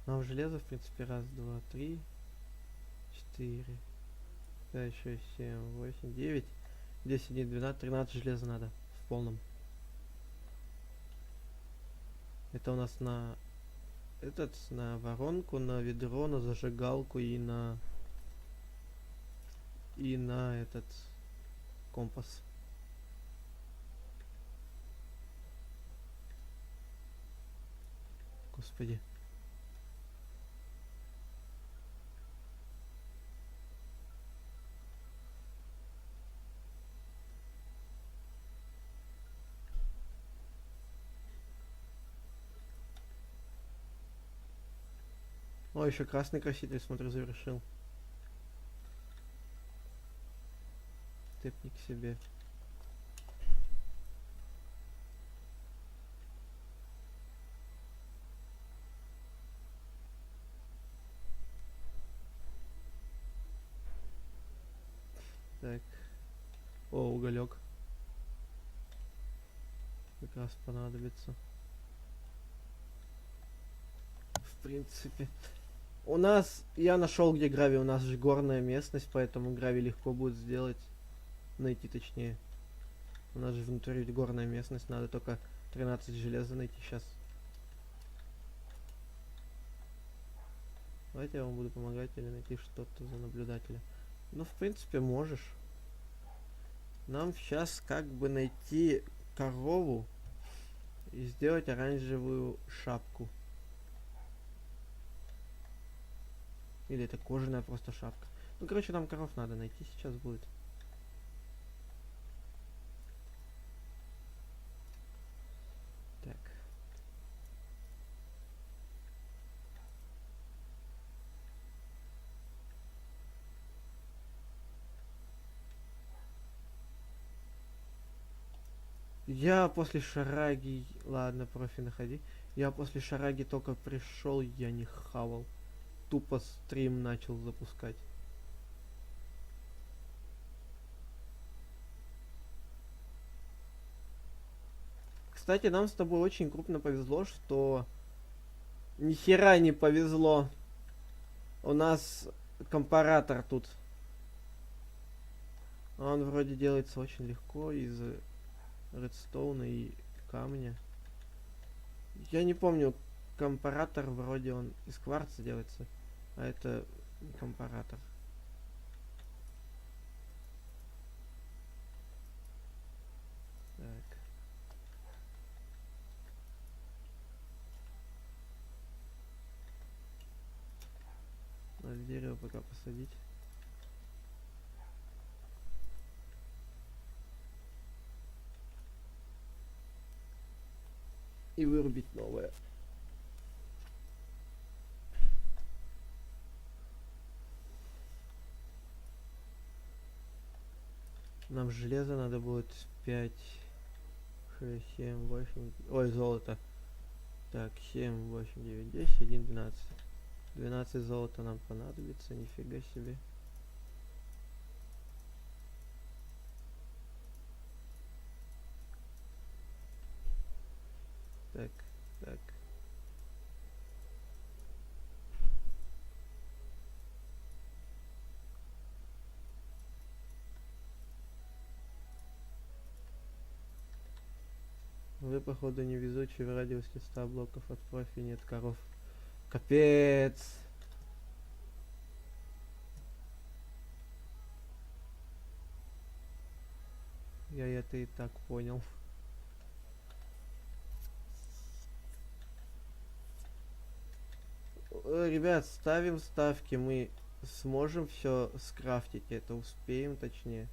Speaker 1: Нам железо, в принципе, раз, два, три, 4, 5, 6, 7, 8, 9, 10, 11, 12, 13 железа надо в полном. Это у нас на этот, на воронку, на ведро, на зажигалку и на этот компас. Господи. О, еще красный краситель, смотрю, завершил. Тэпник себе. Так. О, уголек. Как раз понадобится. В принципе. У нас, я нашел где грави, у нас же горная местность, поэтому грави легко будет сделать. Найти точнее. У нас же внутри горная местность, надо только 13 железа найти сейчас. Давайте я вам буду помогать или найти что-то за наблюдателя. Ну, в принципе, можешь. Нам сейчас как бы найти корову и сделать оранжевую шапку. Или это кожаная просто шапка. Ну, короче, нам коров надо найти сейчас будет. Так. Я после шараги... Ладно, профи находи. Я после шараги только пришел, я не хавал. Тупо стрим начал запускать. Кстати, нам с тобой очень крупно повезло, что... Ни хера не повезло. У нас компаратор тут. Он вроде делается очень легко из редстоуна и камня. Я не помню, компаратор вроде он из кварца делается, а это компаратор. Так. Надо дерево пока посадить. И вырубить новое. Нам железо надо будет 5, 6, 7, 8... Ой, золото. Так, 7, 8, 9, 10, 1, 12. 12 золота нам понадобится, нифига себе. Так, так. Вы, походу, невезучий, в радиусе 100 блоков от профи нет коров. Капец! Я это и так понял. Ребят, ставим ставки. Мы сможем все скрафтить. Это успеем, точнее.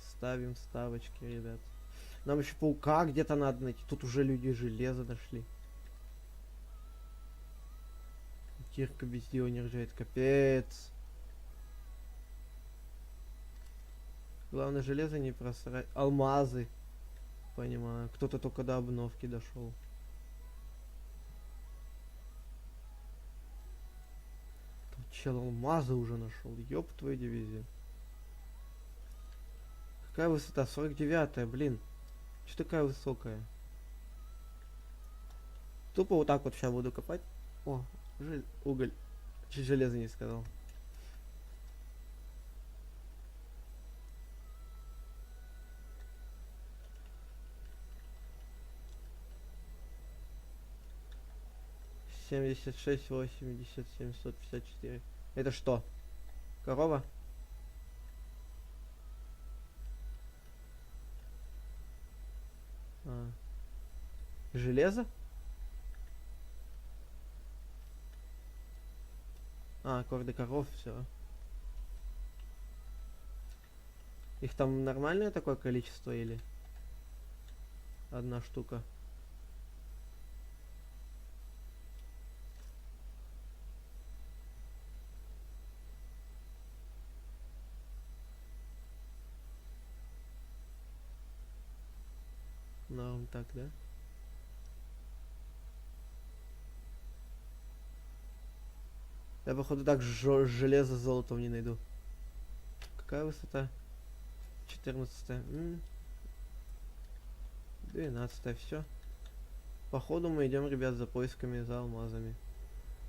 Speaker 1: Ставим ставочки, ребят. Нам еще паука где-то надо найти. Тут уже люди железо нашли. Кирка без дела не ржает, капец. Главное железо не просрать. Алмазы. Понимаю. Кто-то только до обновки дошел. Тут чел алмазы уже нашел. Ёб твою дивизию. Какая высота? 49-я, блин. Что такая высокая? Тупо вот так вот сейчас буду копать. О, уголь. Чуть железо не сказал. Семьдесят шесть, 80, 754. Это что? Корова? А. Железо? А, корды коров, все. Их там нормальное такое количество или одна штука? Норм так, да? Я походу так железо с золотом не найду. Какая высота? 14. 12, все. Походу мы идем, ребят, за поисками за алмазами.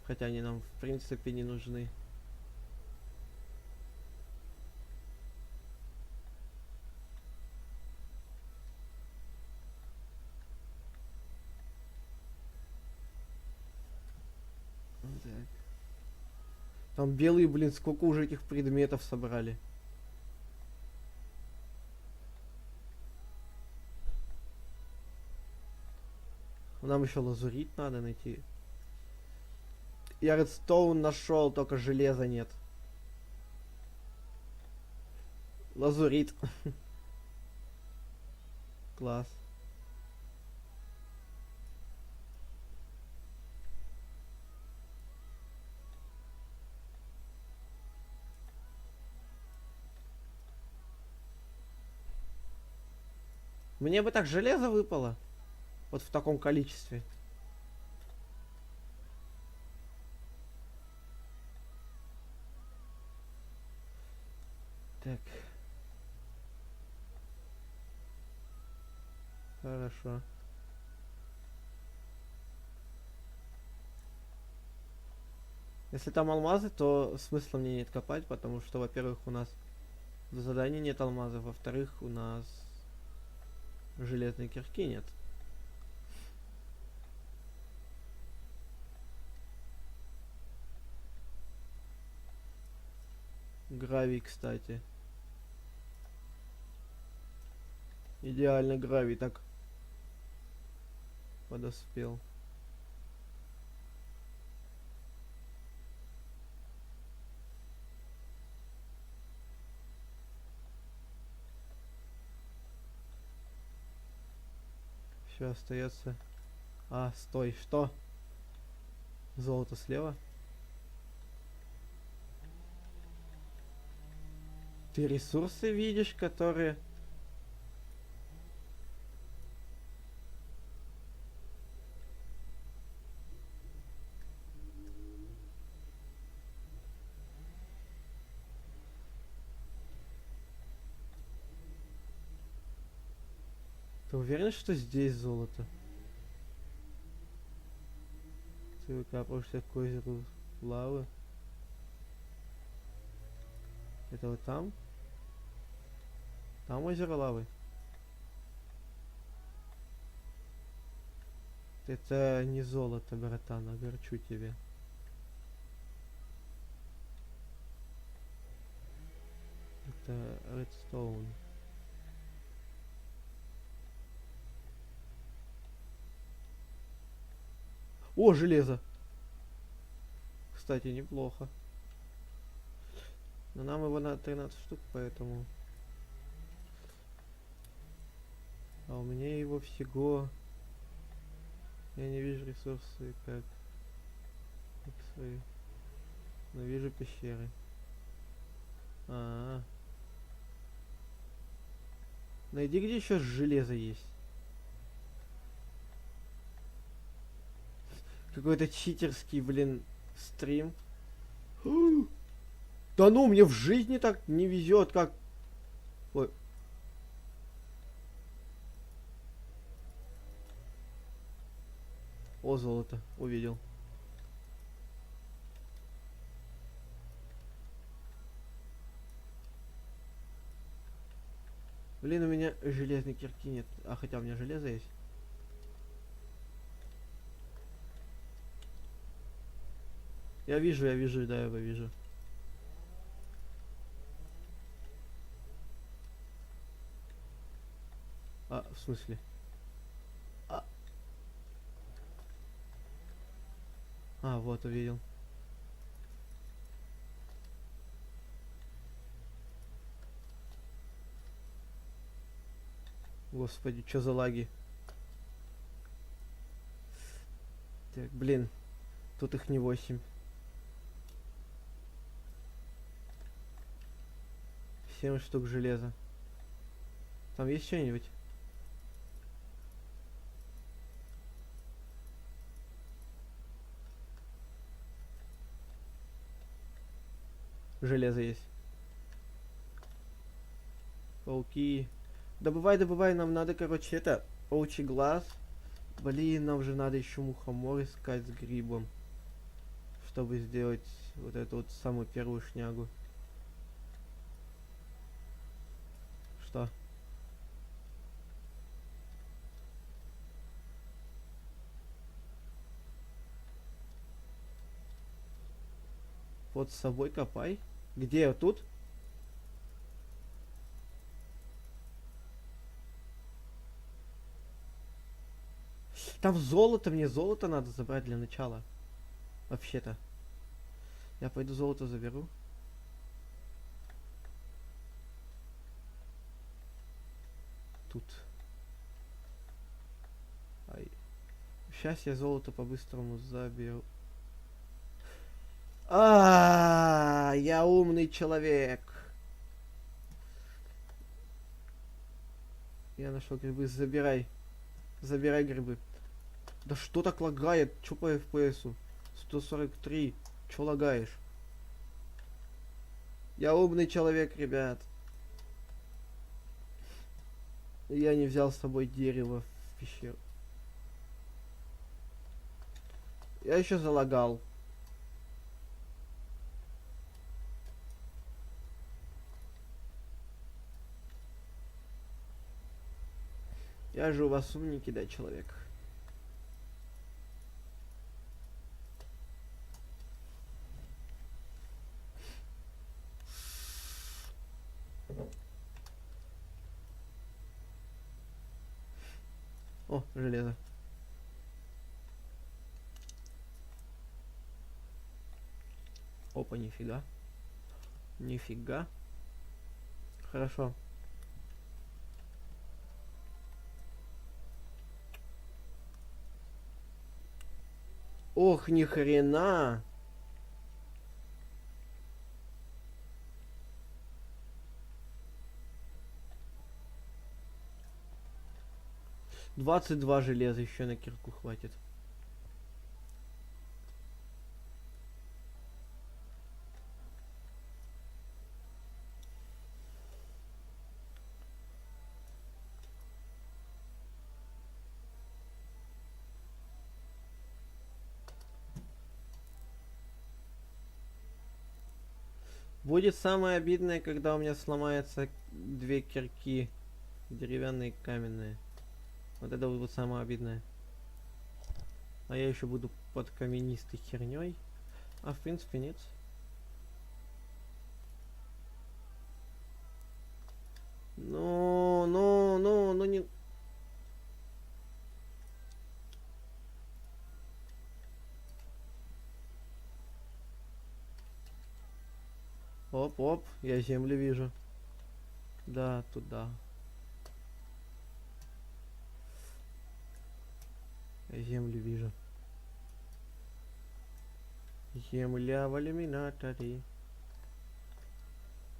Speaker 1: Хотя они нам в принципе не нужны. Так. Там белые, блин, сколько уже этих предметов собрали. Нам еще лазурит надо найти. Я редстоун нашел, только железа нет. Лазурит. Класс. Мне бы так железо выпало. Вот в таком количестве. Так. Хорошо. Если там алмазы, то смысла мне нет копать, потому что, во-первых, у нас в задании нет алмазов, во-вторых, у нас железной кирки нет. Гравий, кстати. Идеально гравий так подоспел. Все остается. А, стой, что? Золото слева. Ты ресурсы видишь, которые... Ты уверен, что здесь золото? Ты выкапываешься к озеру лавы. Это вот там? Там озеро лавы. Это не золото, братан, огорчу тебя. Это редстоун. О, железо! Кстати, неплохо. Но нам его на 13 штук, поэтому... А у меня его всего... Я не вижу ресурсы как свои. Но вижу пещеры. А, -а, -а. Найди, где еще железо есть. Какой-то читерский, блин, стрим. Да ну, мне в жизни так не везет, как... Ой. О, золото, увидел. Блин, у меня железной кирки нет. А хотя у меня железо есть. Я вижу, да, я его вижу. А, в смысле? Вот, увидел. Господи, что за лаги? Так, блин. Тут их не 8. 7 штук железа. Там есть что-нибудь? Железо есть. Пауки. Добывай, добывай, нам надо, короче, это, паучий глаз. Блин, нам же надо еще мухомор искать с грибом. Чтобы сделать вот эту вот самую первую шнягу. Что? Под собой копай? Где? Тут? Там золото, мне золото надо забрать для начала. Вообще-то. Я пойду золото заберу. Тут. Ай. Сейчас я золото по-быстрому заберу. Я умный человек. Я нашел грибы, забирай. Забирай грибы. Да что так лагает? Чё по FPS-у? 143. Чё лагаешь? Я умный человек, ребят. Я не взял с собой дерево в пещеру. Я еще залагал. Я же у вас умненький, да, человек. О, железо. Опа, нифига. Нифига. Хорошо. Ох, ни хрена. Двадцать два железа еще на кирку хватит. Будет самое обидное, когда у меня сломаются две кирки. Деревянные и каменные. Вот это будет самое обидное. А я еще буду под каменистой херней. А в принципе нет. Ну не... Оп, я землю вижу. Да, туда. Я землю вижу. Земля в иллюминаторе.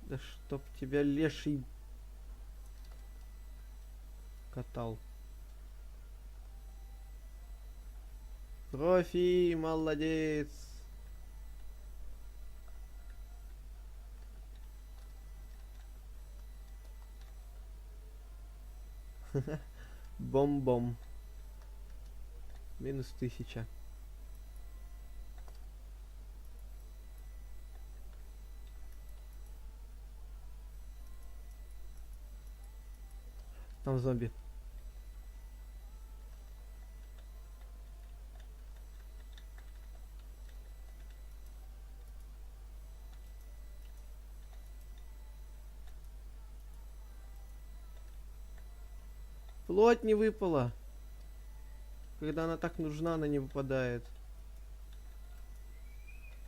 Speaker 1: Да чтоб тебя леший катал. Профи, молодец. Бом-бом. Минус 1000. Там зомби. Плоть не выпала. Когда она так нужна, она не выпадает.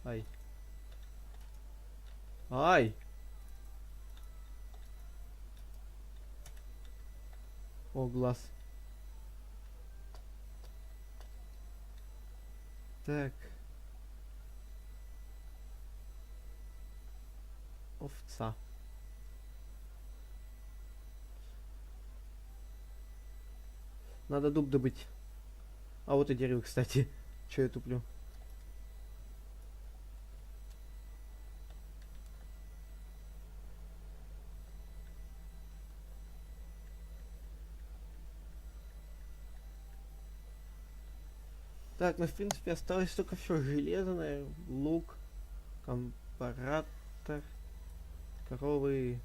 Speaker 1: Ай. Ай! О, глаз. Так. Овца. Надо дуб добыть. А вот и дерево, кстати. Че я туплю? Так, ну в принципе осталось только все железное, лук, компаратор, коровы.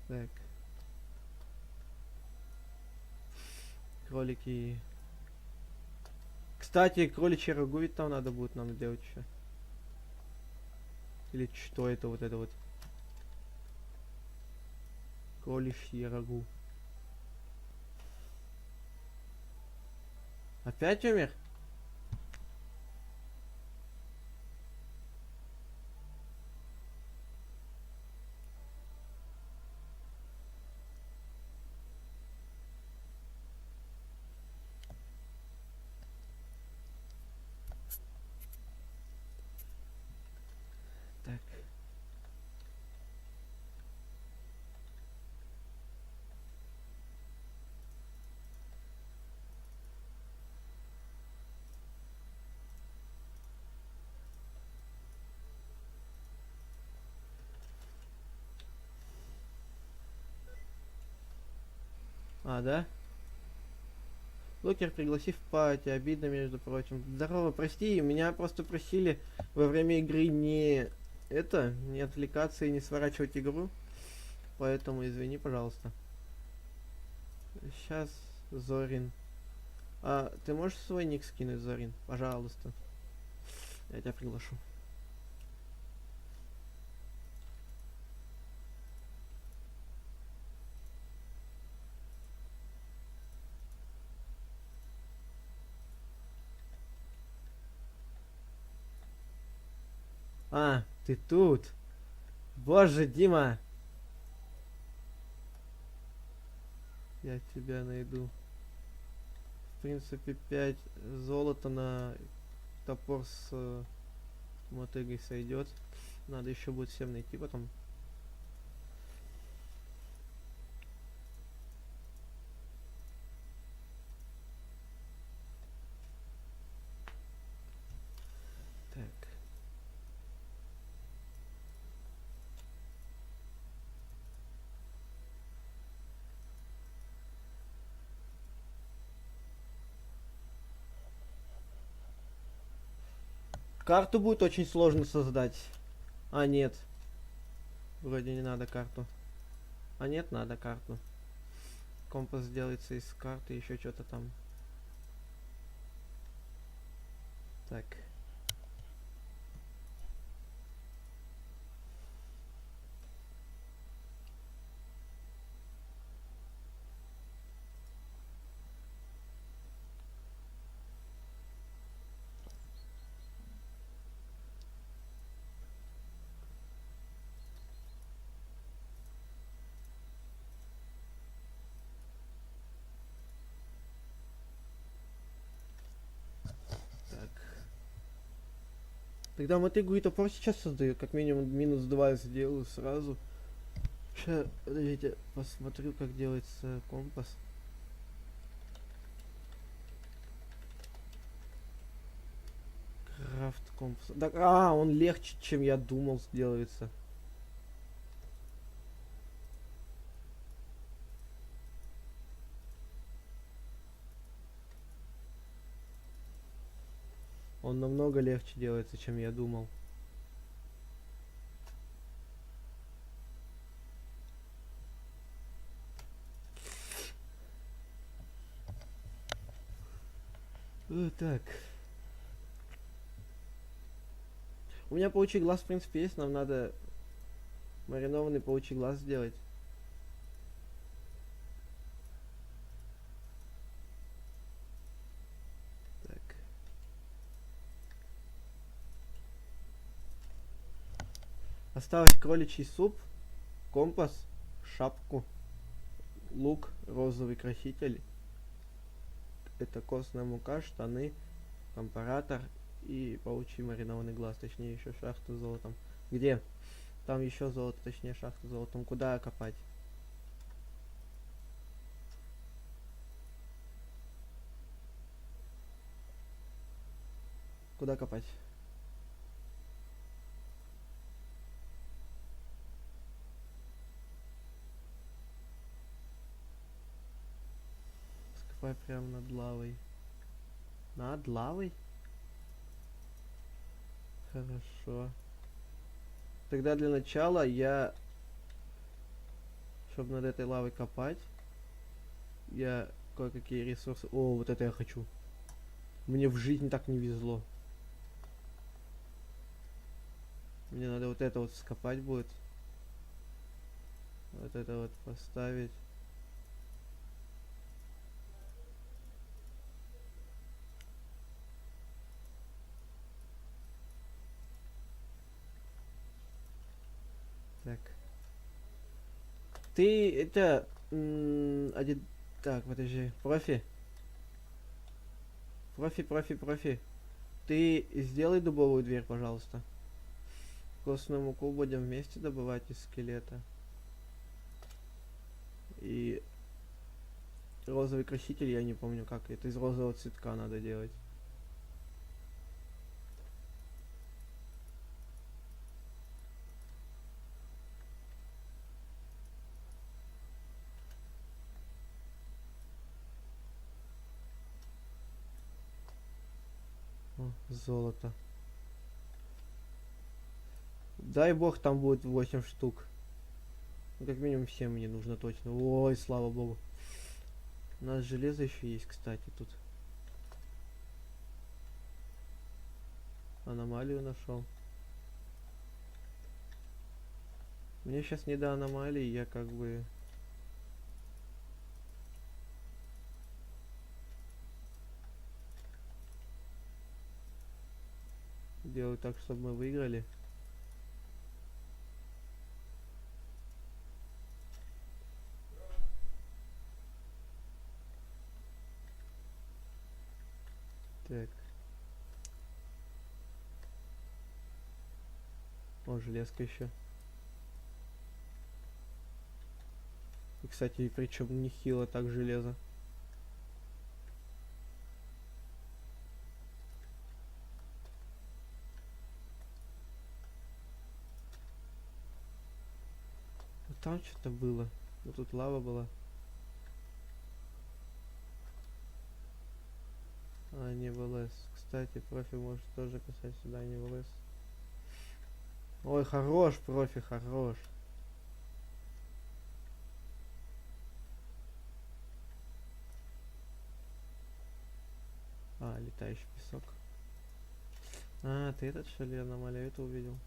Speaker 1: Так. Кролики. Кстати, кроличьи рагу ведь там надо будет нам сделать еще. Или что это вот это вот? Кроличьи рагу. Опять умер? Так. А, да? Локер, пригласив в пати, обидно, между прочим. Здорово, прости, меня просто просили во время игры не отвлекаться и не сворачивать игру. Поэтому извини, пожалуйста. Сейчас, Зорин. А ты можешь свой ник скинуть, Зорин? Пожалуйста. Я тебя приглашу. А, ты тут. Боже, Дима. Я тебя найду. В принципе, 5 золота на топор с мотыгой сойдет. Надо еще будет всем найти потом. Так. Карту будет очень сложно создать. А, нет. Вроде не надо карту. А нет, надо карту. Компас делается из карты, еще что-то там. Так. Тогда мотыгу и топор сейчас создаю. Как минимум минус 2 сделаю сразу. Сейчас, подождите, посмотрю, как делается компас. Крафт компас. Так, он легче, чем я думал, сделается. Он намного легче делается, чем я думал. Так. У меня паучий глаз, в принципе, есть. Нам надо маринованный паучий глаз сделать. Так. Осталось кроличий суп, компас, шапку, лук, розовый краситель. Это костная мука, штаны, компаратор и паучий маринованный глаз. Точнее, еще шахта с золотом. Где? Там еще золото, точнее, шахта с золотом. Куда копать? Куда копать? Скопай прямо над лавой. Над лавой? Хорошо. Тогда для начала я, чтобы над этой лавой копать, я кое-какие ресурсы... О, вот это я хочу. Мне в жизни так не везло. Мне надо вот это вот скопать будет. Вот это вот поставить. Так. Ты это... один... Так, подожди. Профи. Профи. Ты сделай дубовую дверь, пожалуйста. Костную муку будем вместе добывать из скелета. И розовый краситель, я не помню как. Это из розового цветка надо делать. О, золото. Дай бог там будет 8 штук. Ну, как минимум 7 мне нужно точно. Ой, слава богу. У нас железо еще есть, кстати, тут. Аномалию нашел. Мне сейчас не до аномалий, я как бы... Делаю так, чтобы мы выиграли. Так. О, железка еще. И, кстати, причем нехило так железо. Вот там что-то было. Вот тут лава была. А, не ВЛС. Кстати, профи может тоже писать сюда, не ВЛС. Ой, хорош, профи, хорош. А, летающий песок. А, ты этот, что ли, аномалию это увидел?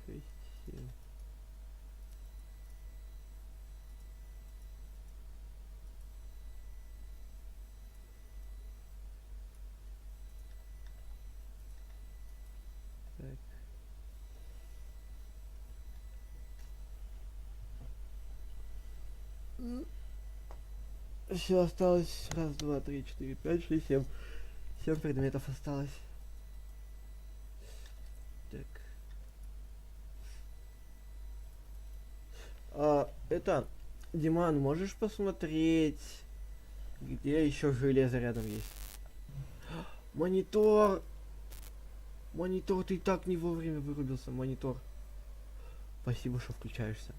Speaker 1: Кристина. Так. Все осталось. Раз, два, три, четыре, пять, шесть, семь. 7 предметов осталось. Так. Это, Диман, можешь посмотреть, где еще железо рядом есть? Монитор! Монитор, ты так не вовремя вырубился, монитор. Спасибо, что включаешься.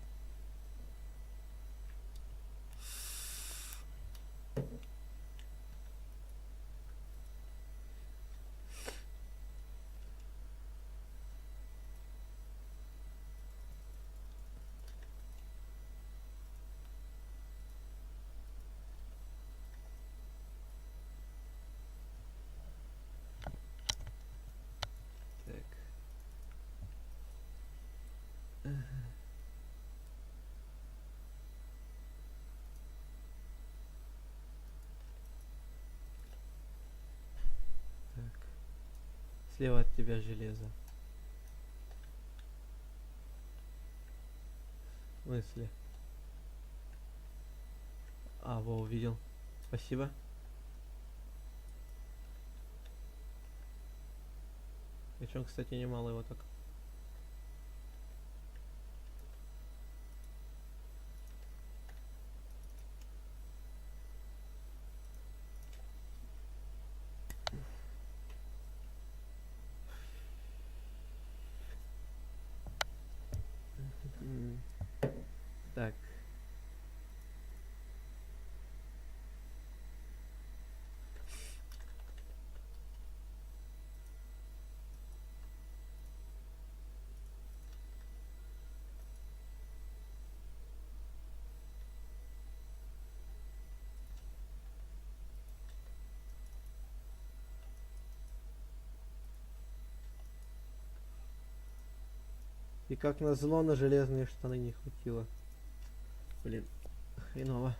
Speaker 1: Так. Так. Слева от тебя железо. В смысле? Во, увидел. Спасибо. Причем, кстати, немало его так. Так. И как назло, на железные штаны не хватило. Блин, хреново.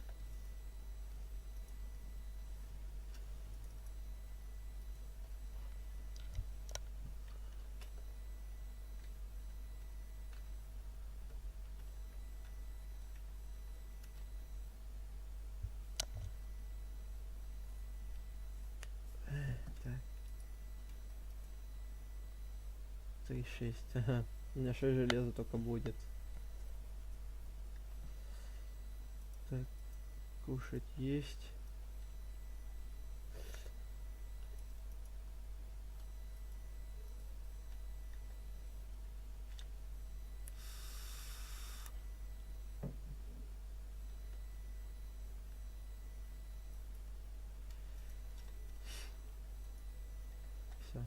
Speaker 1: Так. 3, 6. Ага. У меня 6 железа только будет. Так, кушать есть. Все.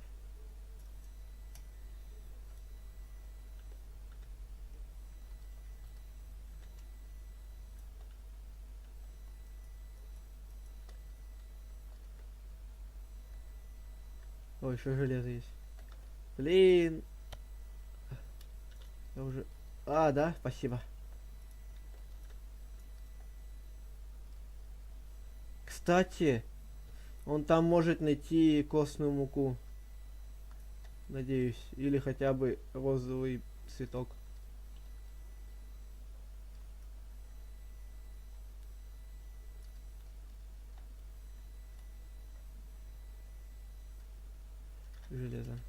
Speaker 1: О, еще железо есть. Блин. Я уже... Да, спасибо. Кстати, он там может найти костную муку. Надеюсь. Или хотя бы розовый цветок. Железо.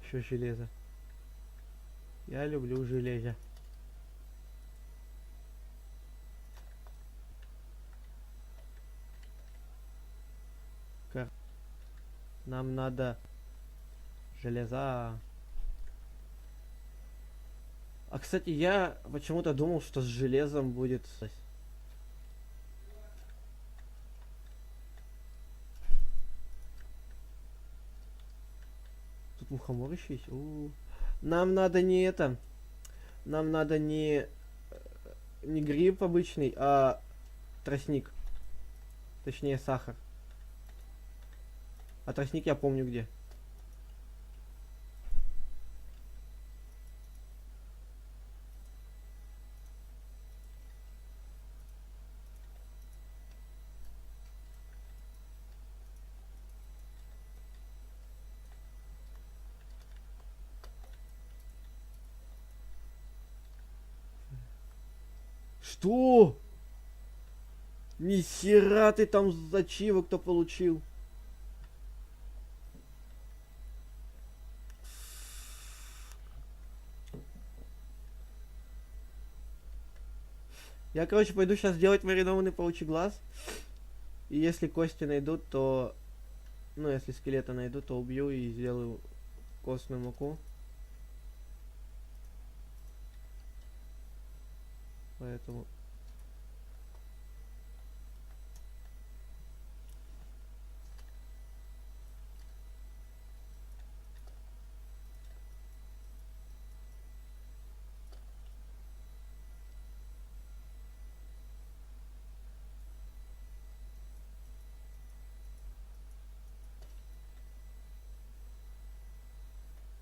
Speaker 1: Еще железо. Я люблю железо. Нам надо железа. Кстати, я почему-то думал, что с железом будет... Тут мухомор еще есть. Нам надо не это. Нам надо не гриб обычный, а тростник. Точнее, сахар. А тростник я помню где. Что? Ни хера ты там зачивок-то получил. Я, короче, пойду сейчас делать маринованный паучий глаз. И если кости найдут, то... Ну, если скелета найду, то убью и сделаю костную муку. Поэтому...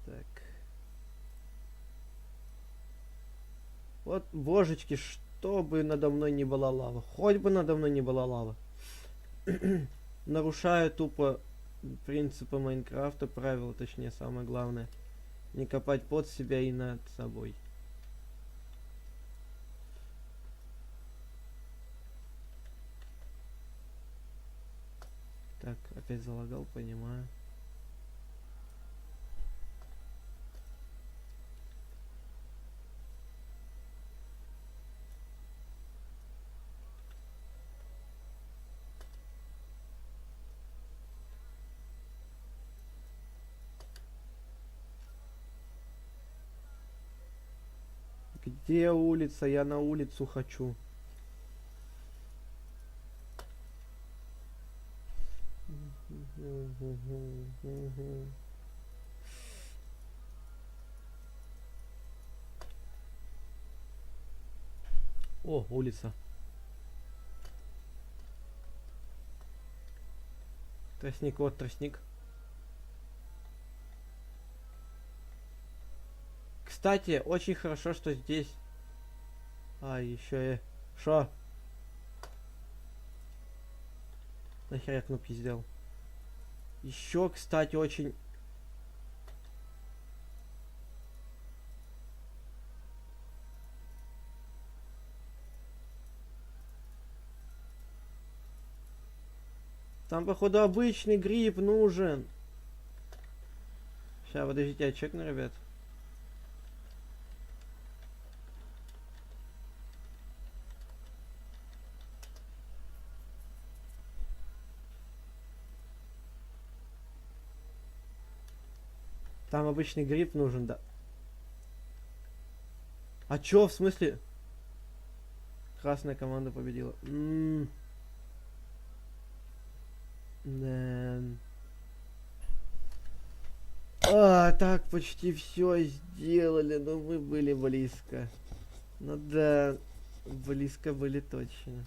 Speaker 1: Так. Вот, божечки, что бы надо мной не была лава. Хоть бы надо мной не была лава. Нарушаю тупо принципы Майнкрафта, правила, точнее, самое главное. Не копать под себя и над собой. Так, опять залагал, понимаю. Где улица? Я на улицу хочу. О, улица. Тростник, вот тростник. Кстати, очень хорошо, что здесь... А, еще и... Шо? Нахер я кнопки сделал? Еще, кстати, очень... Там, походу, обычный гриб нужен. Сейчас, подождите, я чекну, ребят. Там обычный гриб нужен, да. А чё, в смысле? Красная команда победила. Да. А, так, почти все сделали, но мы были близко. Ну да, близко были точно.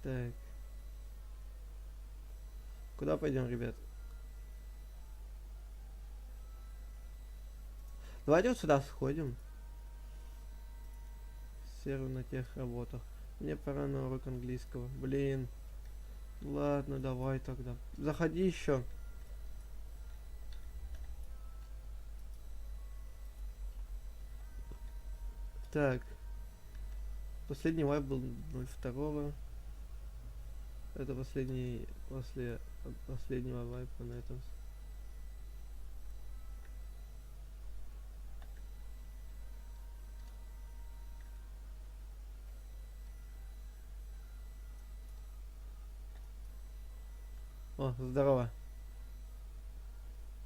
Speaker 1: Так. Куда пойдем, ребят? Давайте вот сюда сходим. Сервер на тех работах. Мне пора на урок английского. Блин. Ладно, давай тогда. Заходи еще. Так. Последний вайп был 02-го. Это последний после последнего вайпа на этом. О, здорово.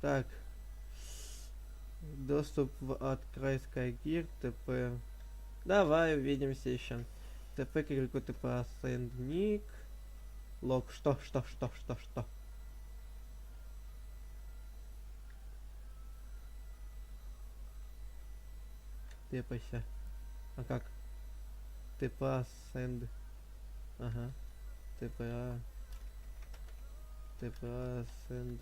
Speaker 1: Так. Доступ от Крайская Гир, ТП. Давай увидимся еще. ТП какой ТП ассендник. Лог. Что? Тепайся. А как? ТП ассенд. Ага. ТПА. ТПА ассенд.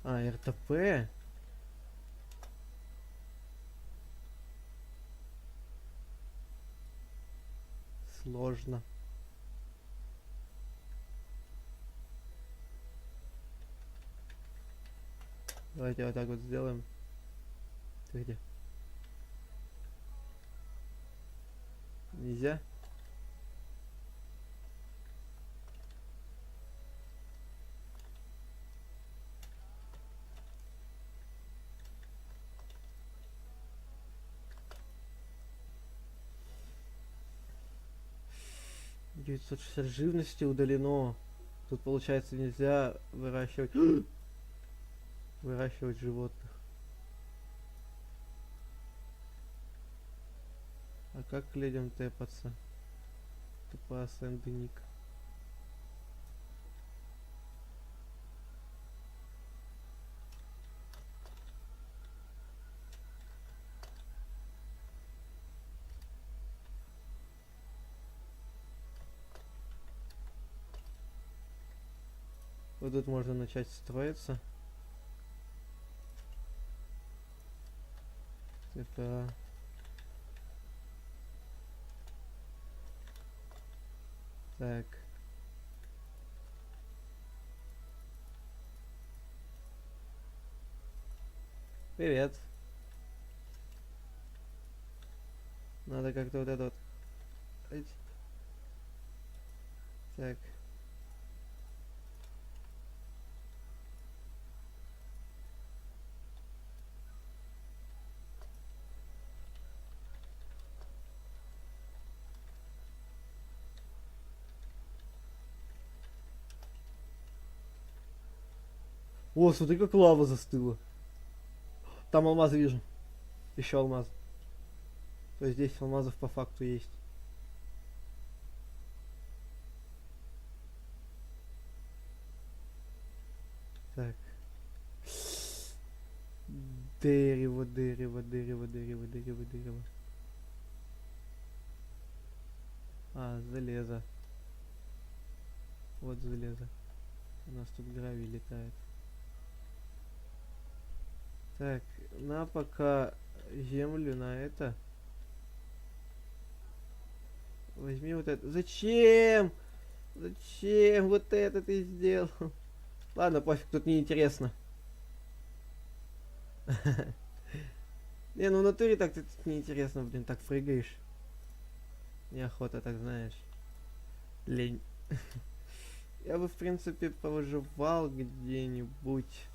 Speaker 1: А, РТП? Сложно. Давайте вот так вот сделаем. Ты где? Нельзя? «960 живности удалено». Тут, получается, нельзя выращивать... выращивать животных. А как к людям тэпаться? Тупо сэндыник. Вот тут можно начать строиться. Это... Так. Привет. Надо как-то вот это вот... Эть. Так. О, смотри, как лава застыла. Там алмазы вижу. Еще алмаз. То есть здесь алмазов по факту есть. Так. Дерево, дерево, дерево, дерево, дерево, дерево. А, железо. Вот железо. У нас тут гравий летает. Так, на пока землю на это. Возьми вот это. Зачем? Зачем вот это ты сделал? Ладно, пофиг, тут неинтересно. Не, ну в натуре так тут неинтересно, блин, так прыгаешь. Неохота, так знаешь. Лень. Я бы, в принципе, проживал где-нибудь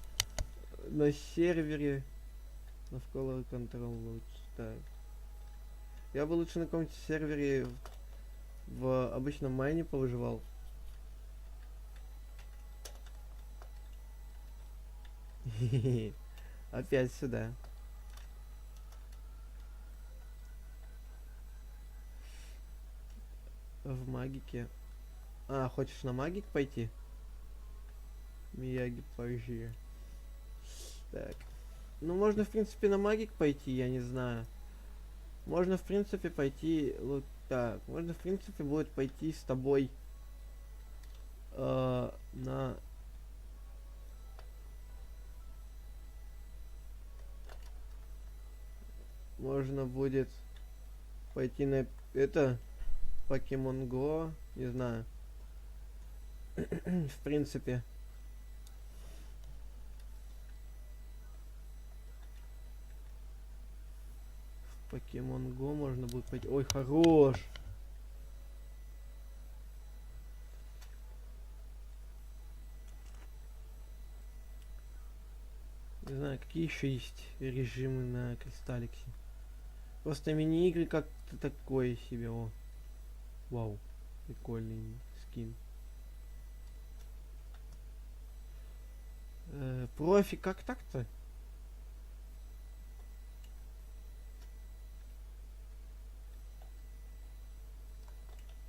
Speaker 1: на сервере. На Scholar Control лучше. Так. Я бы лучше на каком-нибудь сервере в обычном майне повыживал. Опять сюда. В магике. А, хочешь на магик пойти? Мияги позже. Так. Ну, можно, в принципе, на магик пойти, я не знаю. Можно, в принципе, пойти... Вот так. Можно, в принципе, будет пойти с тобой на... Можно будет пойти на это... Pokemon Go. Не знаю. В принципе. В Pokemon Go можно будет пойти. Ой, хорош! Не знаю, какие еще есть режимы на Кристалликсе. Просто мини-игры как-то такое себе. О. Вау. Прикольный скин. Профи, как так-то?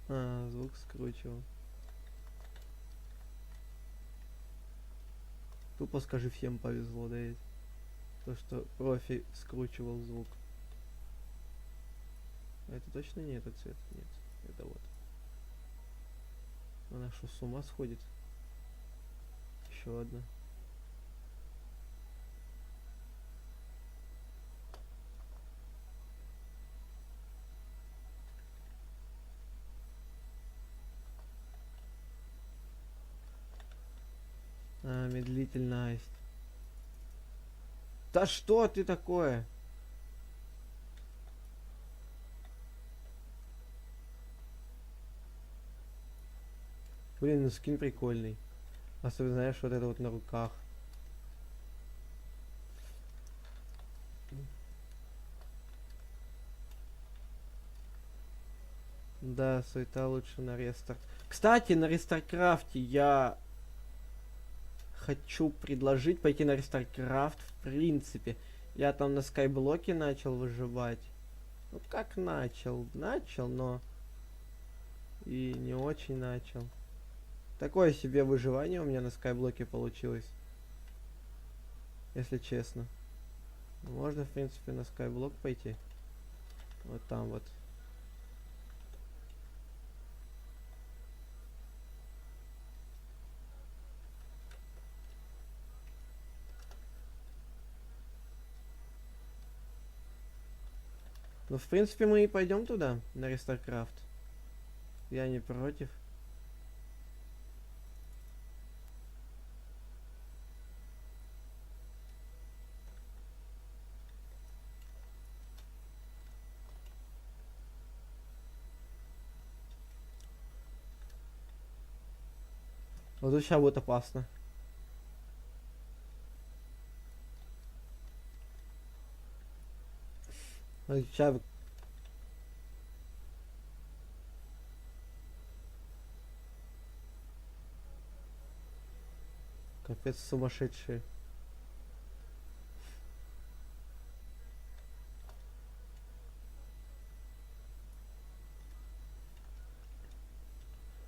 Speaker 1: А, звук скручивал. Тупо скажи, всем повезло, да ведь? То, что профи скручивал звук. А это точно не этот цвет? Нет, это вот. Она что, с ума сходит? Еще одна. А, медлительность. Да что ты такое? Блин, ну скин прикольный. Особенно, знаешь, вот это вот на руках. Да, суета лучше на рестарт. Кстати, на рестарткрафте я хочу предложить пойти на рестарткрафт в принципе. Я там на скайблоке начал выживать. Ну как начал? Начал, но и не очень начал. Такое себе выживание у меня на скайблоке получилось. Если честно. Можно, в принципе, на скайблок пойти. Вот там вот. Ну, в принципе, мы и пойдем туда, на рестаркрафт. Я не против. Вот тут сейчас будет опасно. Вот сейчас... Капец сумасшедшие.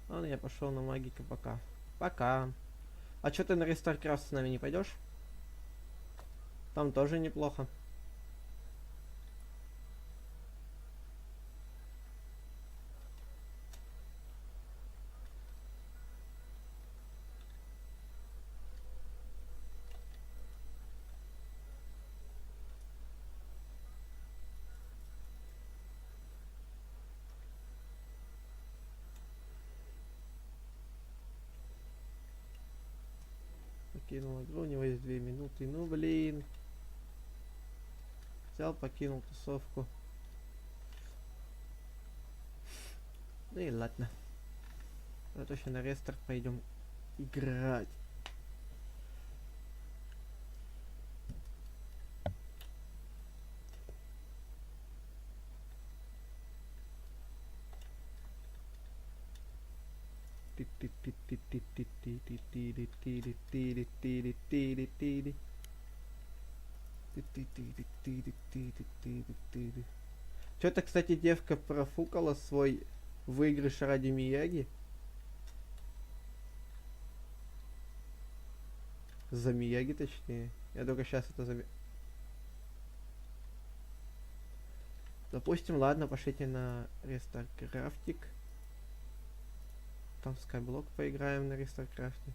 Speaker 1: Ладно, я пошел на магика, пока. Пока. А чё ты на рестаркрафт с нами не пойдешь? Там тоже неплохо. Покинул игру, у него есть 2 минуты. Ну блин. Взял, покинул тусовку. Ну и ладно. А точно на рестарт пойдем играть. Что-то, кстати, девка профукала свой выигрыш ради Мияги. За Мияги, точнее. Я только сейчас это заметил. Допустим, ладно, пошлите на рестаркрафтик. Там скайблок поиграем на рестаркрафте.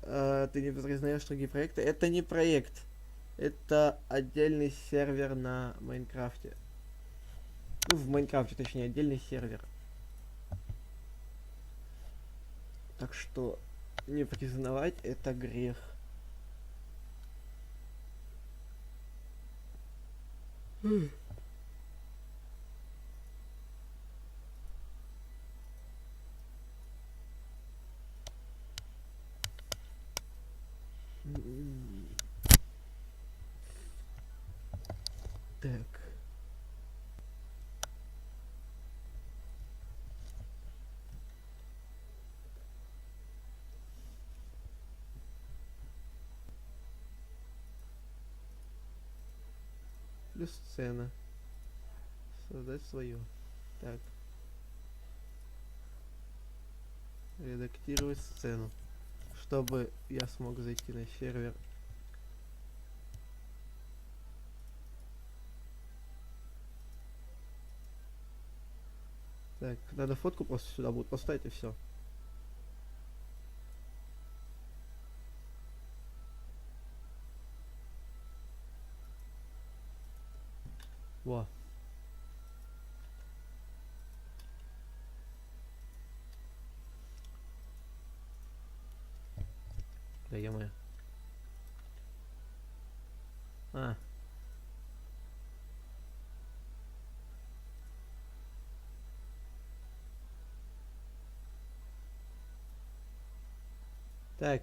Speaker 1: Ты не признаешь другие проекты? Это не проект. Это отдельный сервер на Майнкрафте. Ну, в Майнкрафте, точнее, отдельный сервер. Так что не признавать это грех. Так. Плюс сцена. Создать свою. Так. Редактировать сцену. Чтобы я смог зайти на сервер. Так, надо фотку просто сюда будет поставить и все. Во. Да е-мое. А. Так.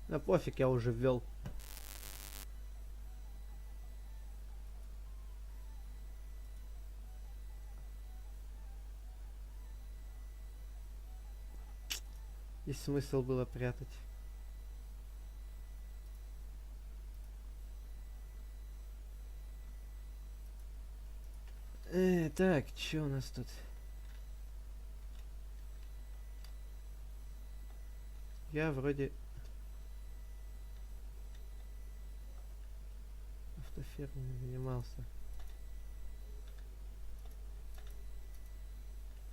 Speaker 1: Да пофиг, я уже ввел. И смысл было прятать. Так, что у нас тут? Я вроде автофермой занимался.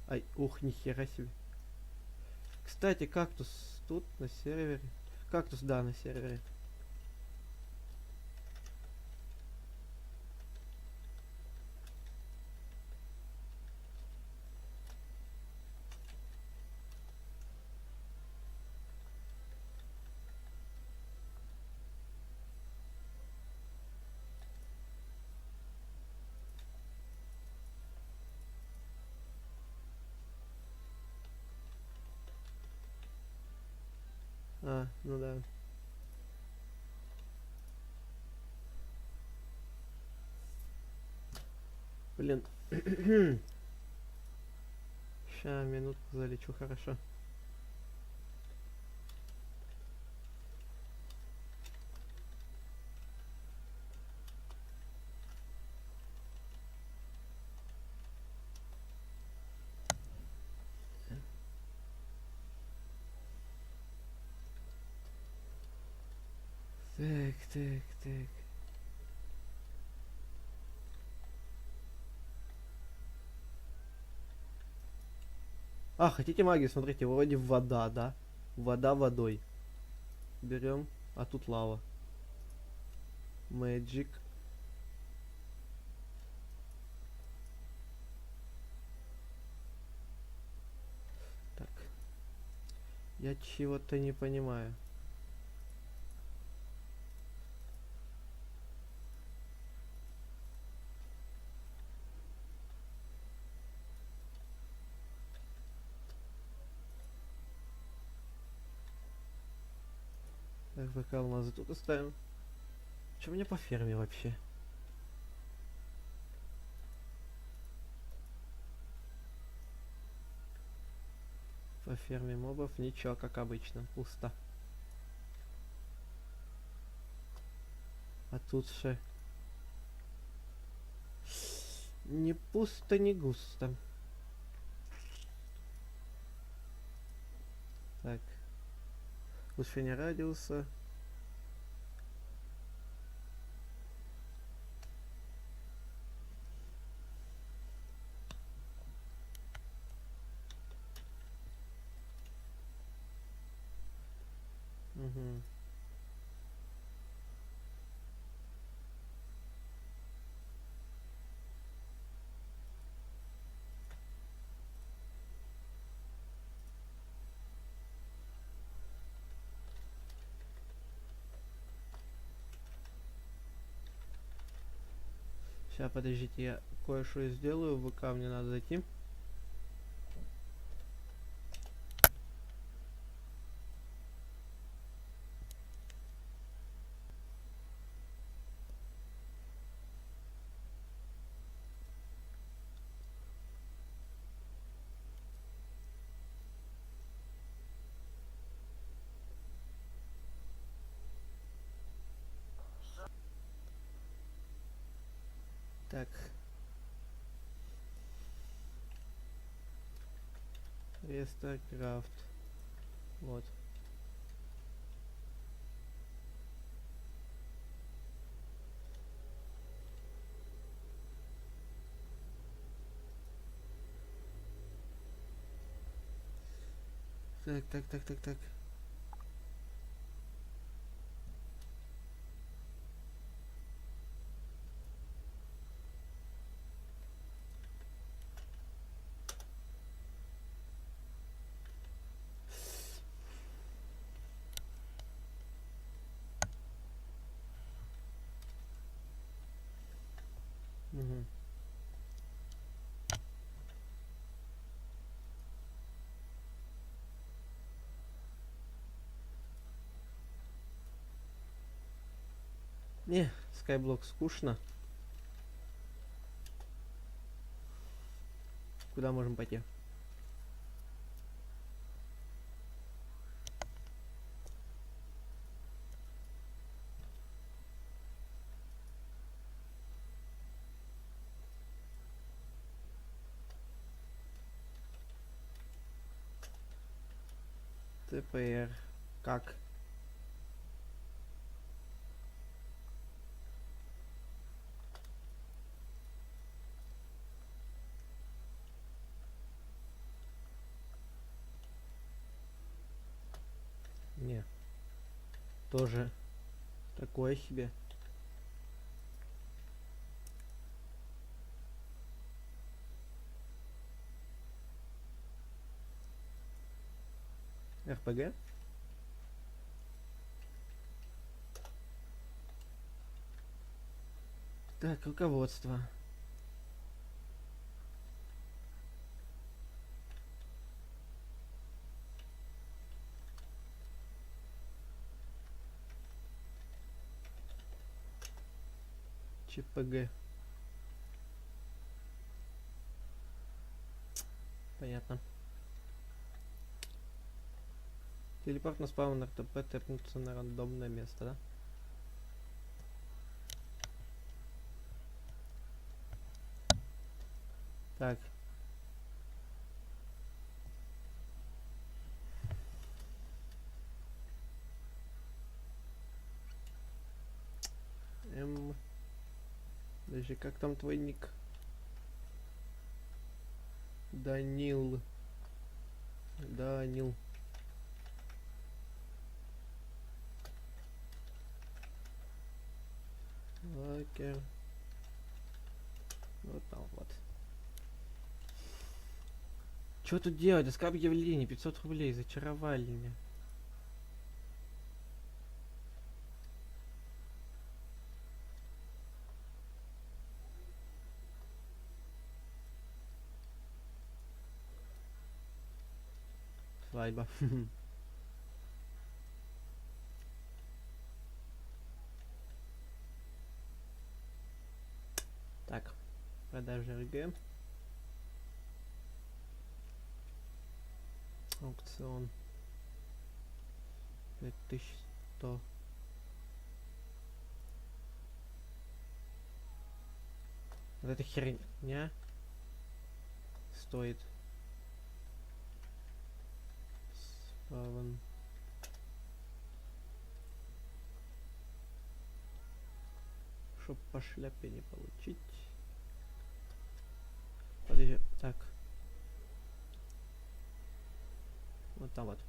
Speaker 1: Ай, ух, нихера себе. Кстати, кактус тут на сервере. Кактус, да, на сервере. А, ну да. Блин. Ща, минутку залечу, хорошо. Так, так, так. А, хотите магию? Смотрите, вроде вода, да? Вода водой. Берем, а тут лава. Magic. Так. Я чего-то не понимаю. Так, пока алмазы тут оставим. Что мне по ферме вообще? По ферме мобов ничего, как обычно, пусто. А тут же не пусто, не густо. Так. Улучшение радиуса. Угу. Сейчас, подождите, я кое-что сделаю. В ВК мне надо зайти. Так. Рестаркрафт. Вот. Так. Угу. Не, Skyblock скучно. Куда можем пойти? ТПР. Как? Не. Тоже такое себе. РПГ? Так, руководство. ЧПГ. Понятно. Телепорт на спаун РТП тэпнуться на рандомное место, да? Так. Подожди, как там твой ник? Данил. Лакер. Вот там вот. Что тут делать? Доска объявлений, 500 рублей, зачаровали меня. Свадьба. Так, продажа РГ. Аукцион. 5100. Вот эта херня стоит. Спавн. Чтоб по шляпе не получить. Подожди, так. Вот там вот.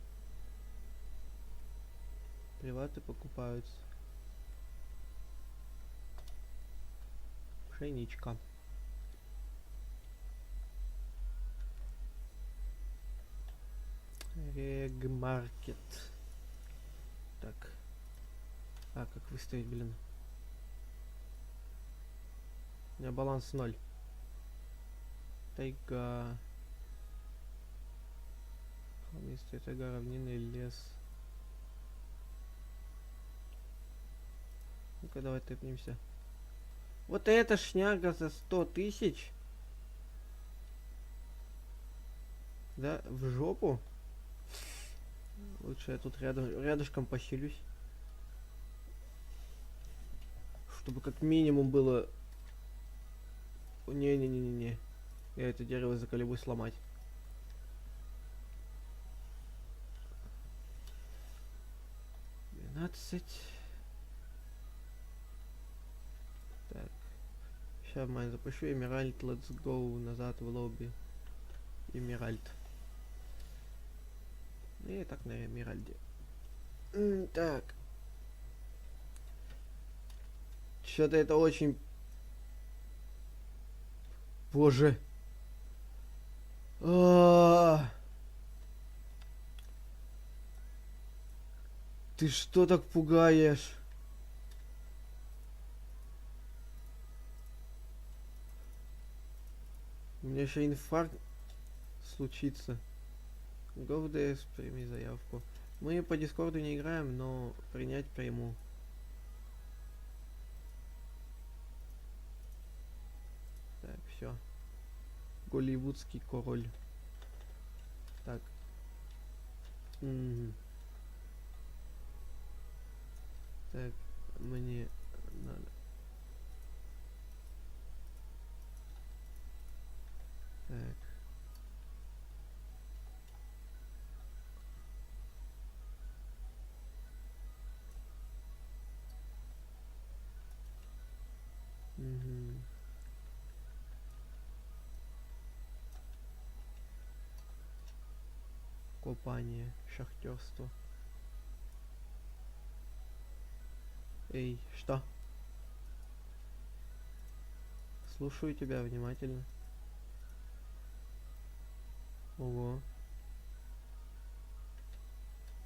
Speaker 1: Приваты покупаются. Пшеничка. Регмаркет. Так. А, как выставить, блин? У меня баланс 0. Тайга. Холмистая тайга, равнинный лес. Ну-ка, давай тэпнемся. Вот эта шняга за 100 тысяч. Да, в жопу. Лучше я тут рядышком пощелюсь. Чтобы как минимум было... Не-не-не-не-не. Я это дерево заколебусь сломать. Так. Сейчас майн запущу. Эмеральд, let's go. Назад в лобби. Эмеральд. И так на Эмиральде. Так. Что-то это очень... Боже. Ты что так пугаешь? У меня еще инфаркт случится. GoVDS, прими заявку. Мы по Дискорду не играем, но принять приму. Так, все. Голливудский король. Так. Так, мне надо. Так. Угу. Копание, шахтерство. Эй, что? Слушаю тебя внимательно. Ого.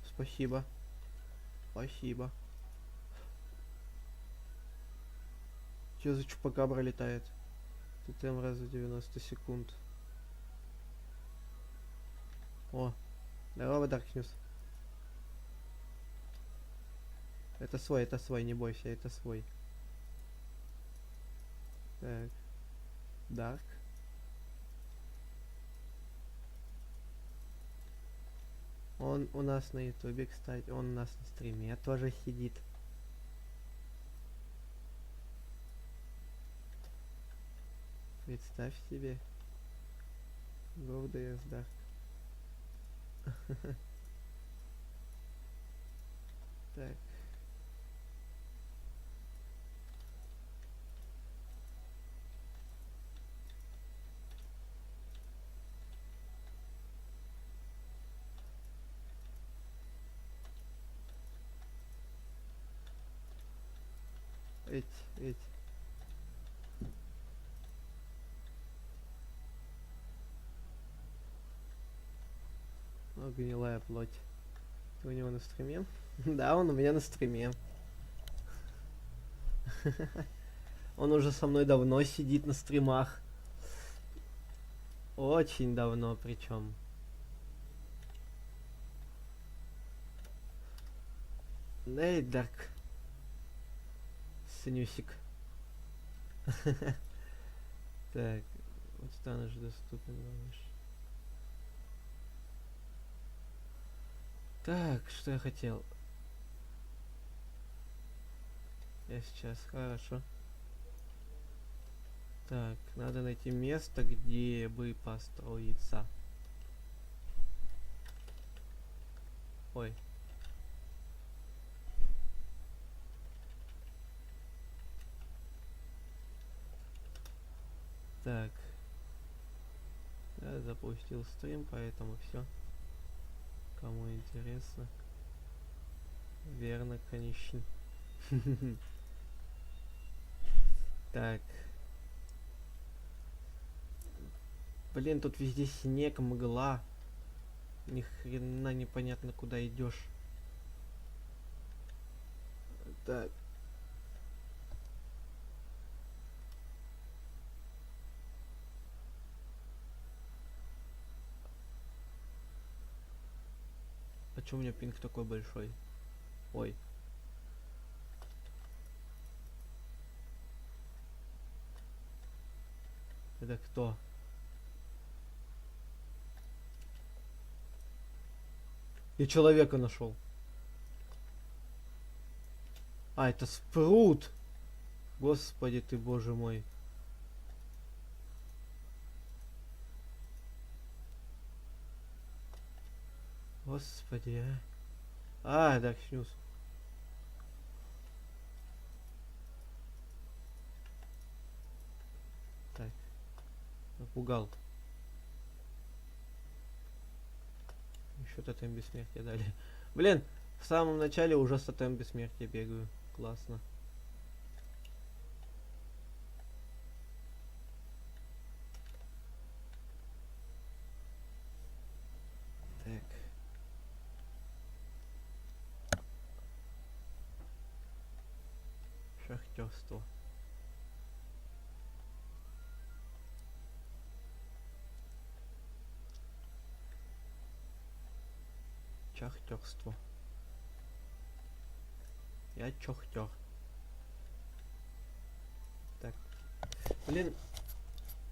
Speaker 1: Спасибо. Спасибо. Че за чупакабра летает? ТТМ раз в 90 секунд. О, здорово, Darknews. Это свой, не бойся, это свой. Так. Dark. Он у нас на ютубе, кстати, он у нас на стриме тоже сидит. Представь себе. GoDS Dark. Так. Эть. О, гнилая плоть. Ты у него на стриме? Да, он у меня на стриме. Он уже со мной давно сидит на стримах. Очень давно причем. Эй, Дарк. Синюсик. Так, вот станешь доступен, малыш. Так, что я хотел? Я сейчас, хорошо. Так, надо найти место, где бы построиться. Ой. Так. Я запустил стрим, поэтому все. Кому интересно. Верно, конечно. Так. Блин, тут везде снег, мгла. Ни хрена непонятно, куда идешь. Так. Почему у меня пинг такой большой? Ой. Это кто? Я человека нашел. А, это спрут. Господи ты, боже мой. Господи, а. Darknews. Так. Напугал. Что тотем бессмертия дали. Блин, в самом начале уже с тотем бессмертия бегаю. Классно. Так. Шахтерство. Шахтерство. Я чохтер. Так. Блин,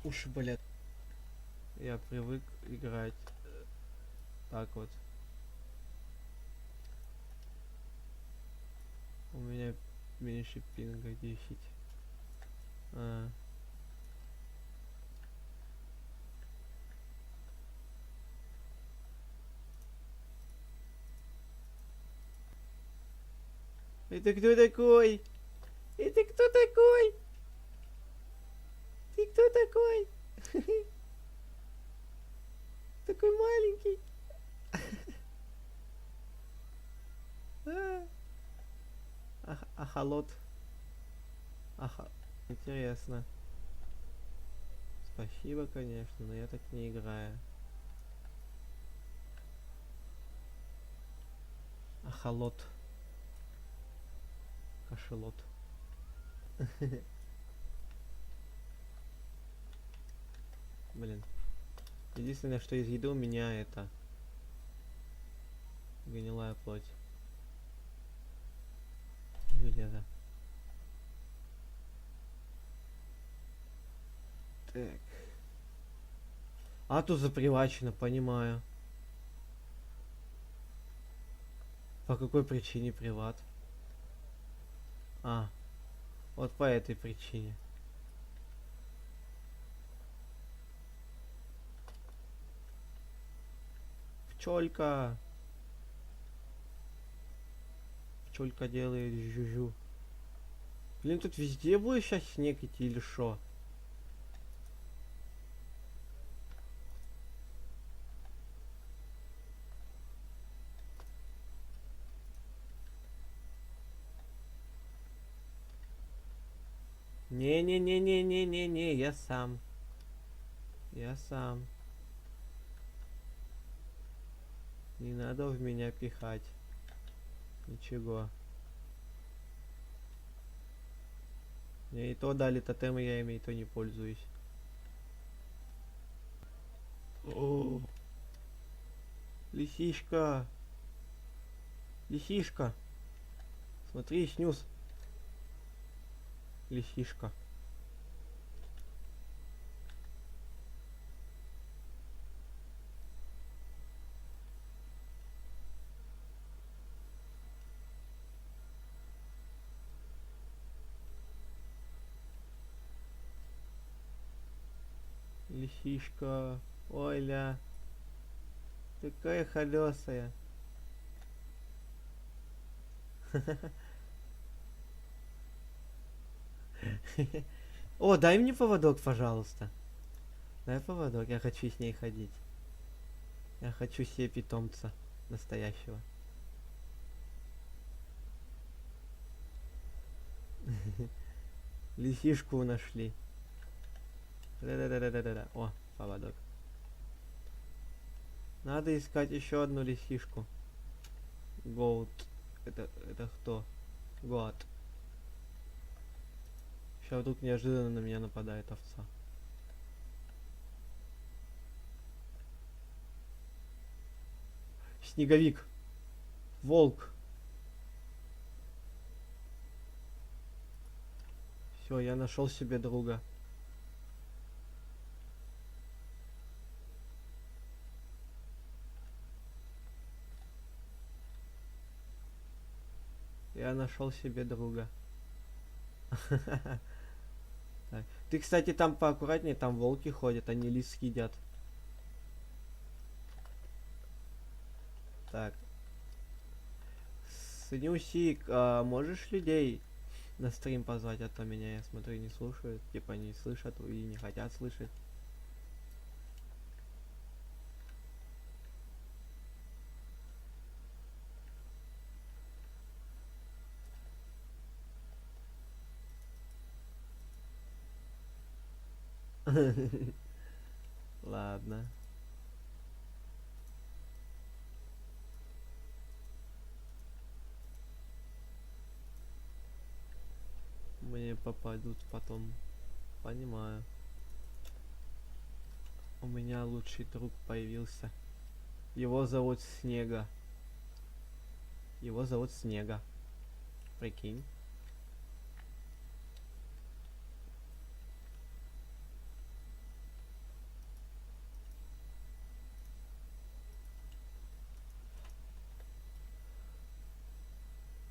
Speaker 1: уши болят. Я привык играть так вот. У меня меньше пинга 10. А. Это кто такой? Это кто такой? Ты кто такой? Такой маленький. Ахалот. Интересно. Спасибо, конечно, но я так не играю. Ахалот. Кашелот. Блин. Единственное, что из еды у меня это гнилая плоть. Железо. Так. А, тут запривачено, понимаю. По какой причине приват? А, вот по этой причине. Пчелька. Пчелька делает жужу. Блин, тут везде будет сейчас снег идти или шо? Не-не-не-не-не-не-не, я сам. Я сам. Не надо в меня пихать. Ничего. Мне и то дали тотемы, я ими и то не пользуюсь. О, лисичка. Лисишка. Смотри, снюс. Лисишка. Лисичка. Оля. Такая холёсая. О, дай мне поводок, пожалуйста. Дай поводок, я хочу с ней ходить. Я хочу себе питомца настоящего. Лисишку нашли. Да-да-да-да-да-да. О, поводок. Надо искать еще одну лисишку. Goat. Это кто? Goat. Сейчас вдруг неожиданно на меня нападает овца. Снеговик. Волк. Все, я нашел себе друга. Я нашел себе друга. Так. Ты, кстати, там поаккуратнее, там волки ходят, они лис едят. Так. Снюсик, а можешь людей на стрим позвать, а то меня, я смотрю, не слушают. Типа не слышат и не хотят слышать. Ладно. Мне попадут потом. Понимаю. У меня лучший друг появился. Его зовут Снега. Его зовут Снега. Прикинь.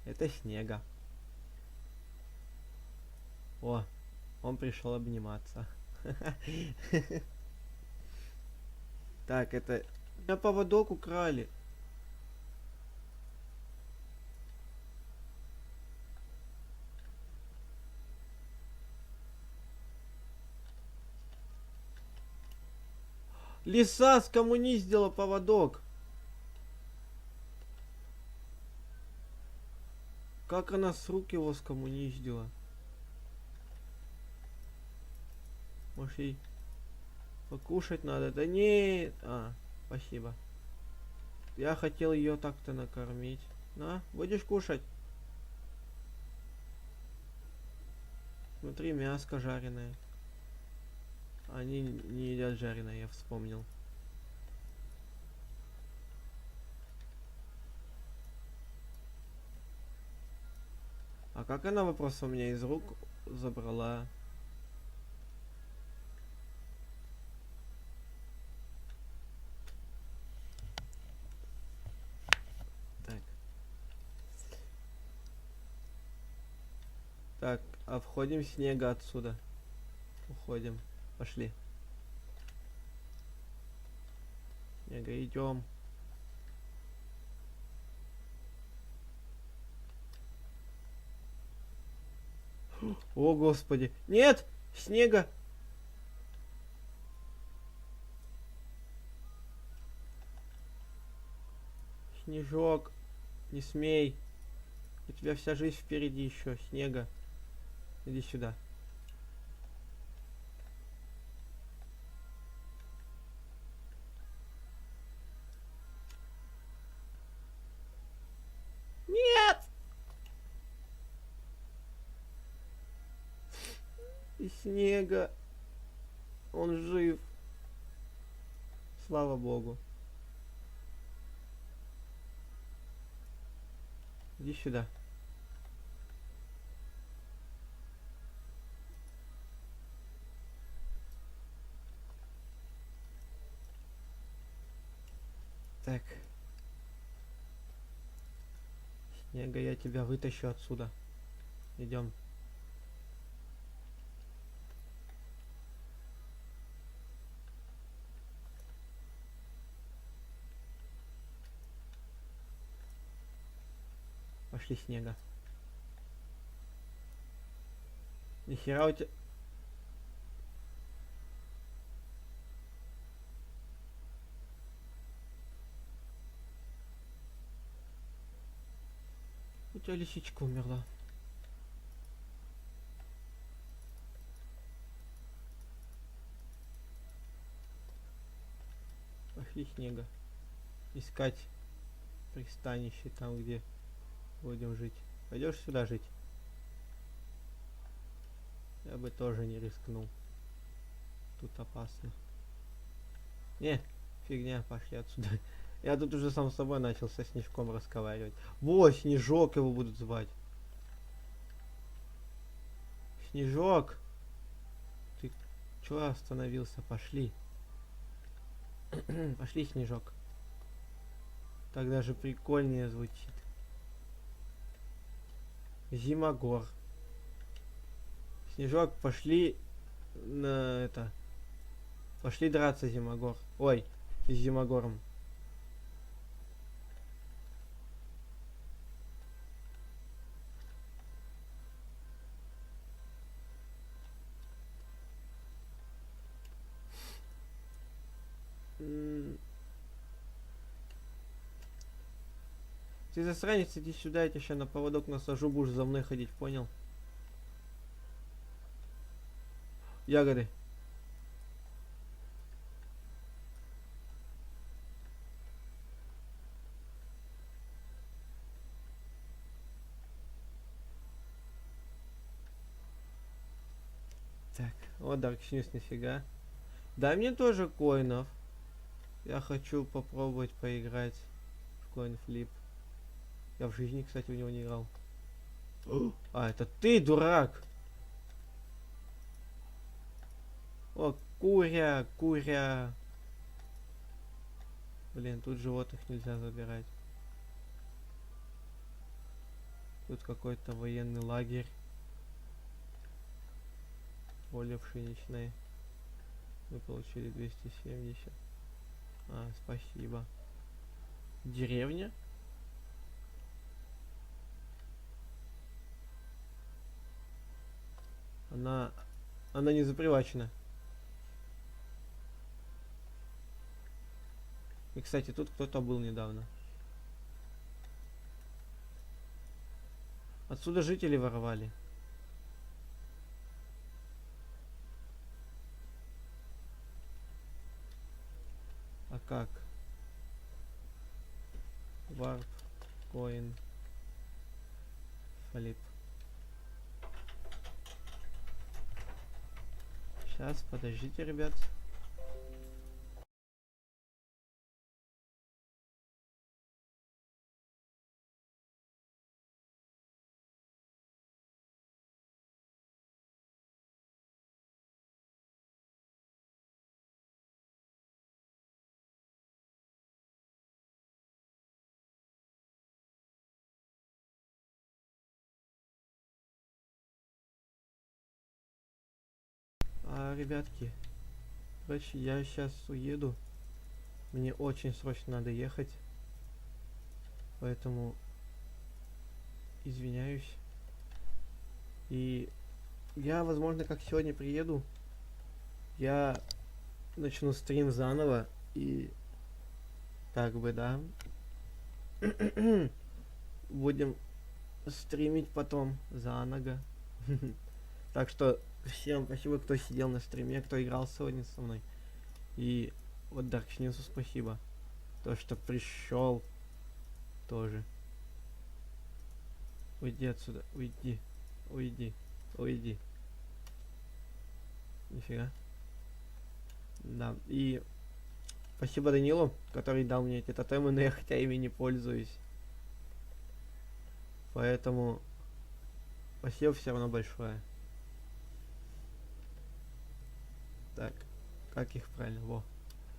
Speaker 1: Это Снега. О, он пришел обниматься. Так, это... У меня поводок украли. Лиса скоммуниздила поводок. Как она с рук его скоммуниздила? Может, ей покушать надо? Да нет. А, спасибо. Я хотел ее так-то накормить. На, будешь кушать? Смотри, мяско жареное. Они не едят жареное, я вспомнил. А как она, вопрос, у меня из рук забрала? Так. Так, а входим Снега отсюда. Уходим. Пошли. Снега, идем. О, господи. Нет! Снега! Снежок. Не смей. У тебя вся жизнь впереди еще. Снега. Иди сюда. Нет! И Снега. Он жив. Слава богу. Иди сюда. Так. Снега, я тебя вытащу отсюда. Идем. Пошли, Снега. Нихера у тебя... У тебя лисичка умерла. Пошли, Снега. Искать пристанище там, где будем жить. Пойдешь сюда жить? Я бы тоже не рискнул. Тут опасно. Не, фигня, пошли отсюда. Я тут уже сам с собой начал со Снежком разговаривать. Во, Снежок его будут звать. Снежок! Ты чё остановился? Пошли. Пошли, Снежок. Так даже прикольнее звучит. Зимогор. Снежок, пошли на это. Пошли драться, Зимогор. Ой, с Зимогором. Ты засранец, иди сюда, я тебя сейчас на поводок насажу, будешь за мной ходить, понял? Ягоды. Так, о, Dark News нифига. Дай мне тоже коинов. Я хочу попробовать поиграть в Coin Flip. Я в жизни, кстати, в него не играл. А, это ты, дурак! О, куря, куря. Блин, тут животных нельзя забирать. Тут какой-то военный лагерь. Поле пшеничное. Мы получили 270. А, спасибо. Деревня? Она не запривачена. И, кстати, тут кто-то был недавно. Отсюда жители воровали. А как? Warp, coin, flip. Сейчас, подождите, ребят. Ребятки, короче, я сейчас уеду. Мне очень срочно надо ехать. Поэтому извиняюсь. И я, возможно, как сегодня приеду, я начну стрим заново и как бы, да, будем стримить потом заново. Так что всем спасибо, кто сидел на стриме, кто играл сегодня со мной. И вот Dark News спасибо. То, что пришел тоже. Уйди отсюда, уйди, уйди, уйди. Нифига. Да, и спасибо Данилу, который дал мне эти тотемы, но я хотя ими не пользуюсь. Поэтому спасибо все равно большое. Так, как их правильно? Во.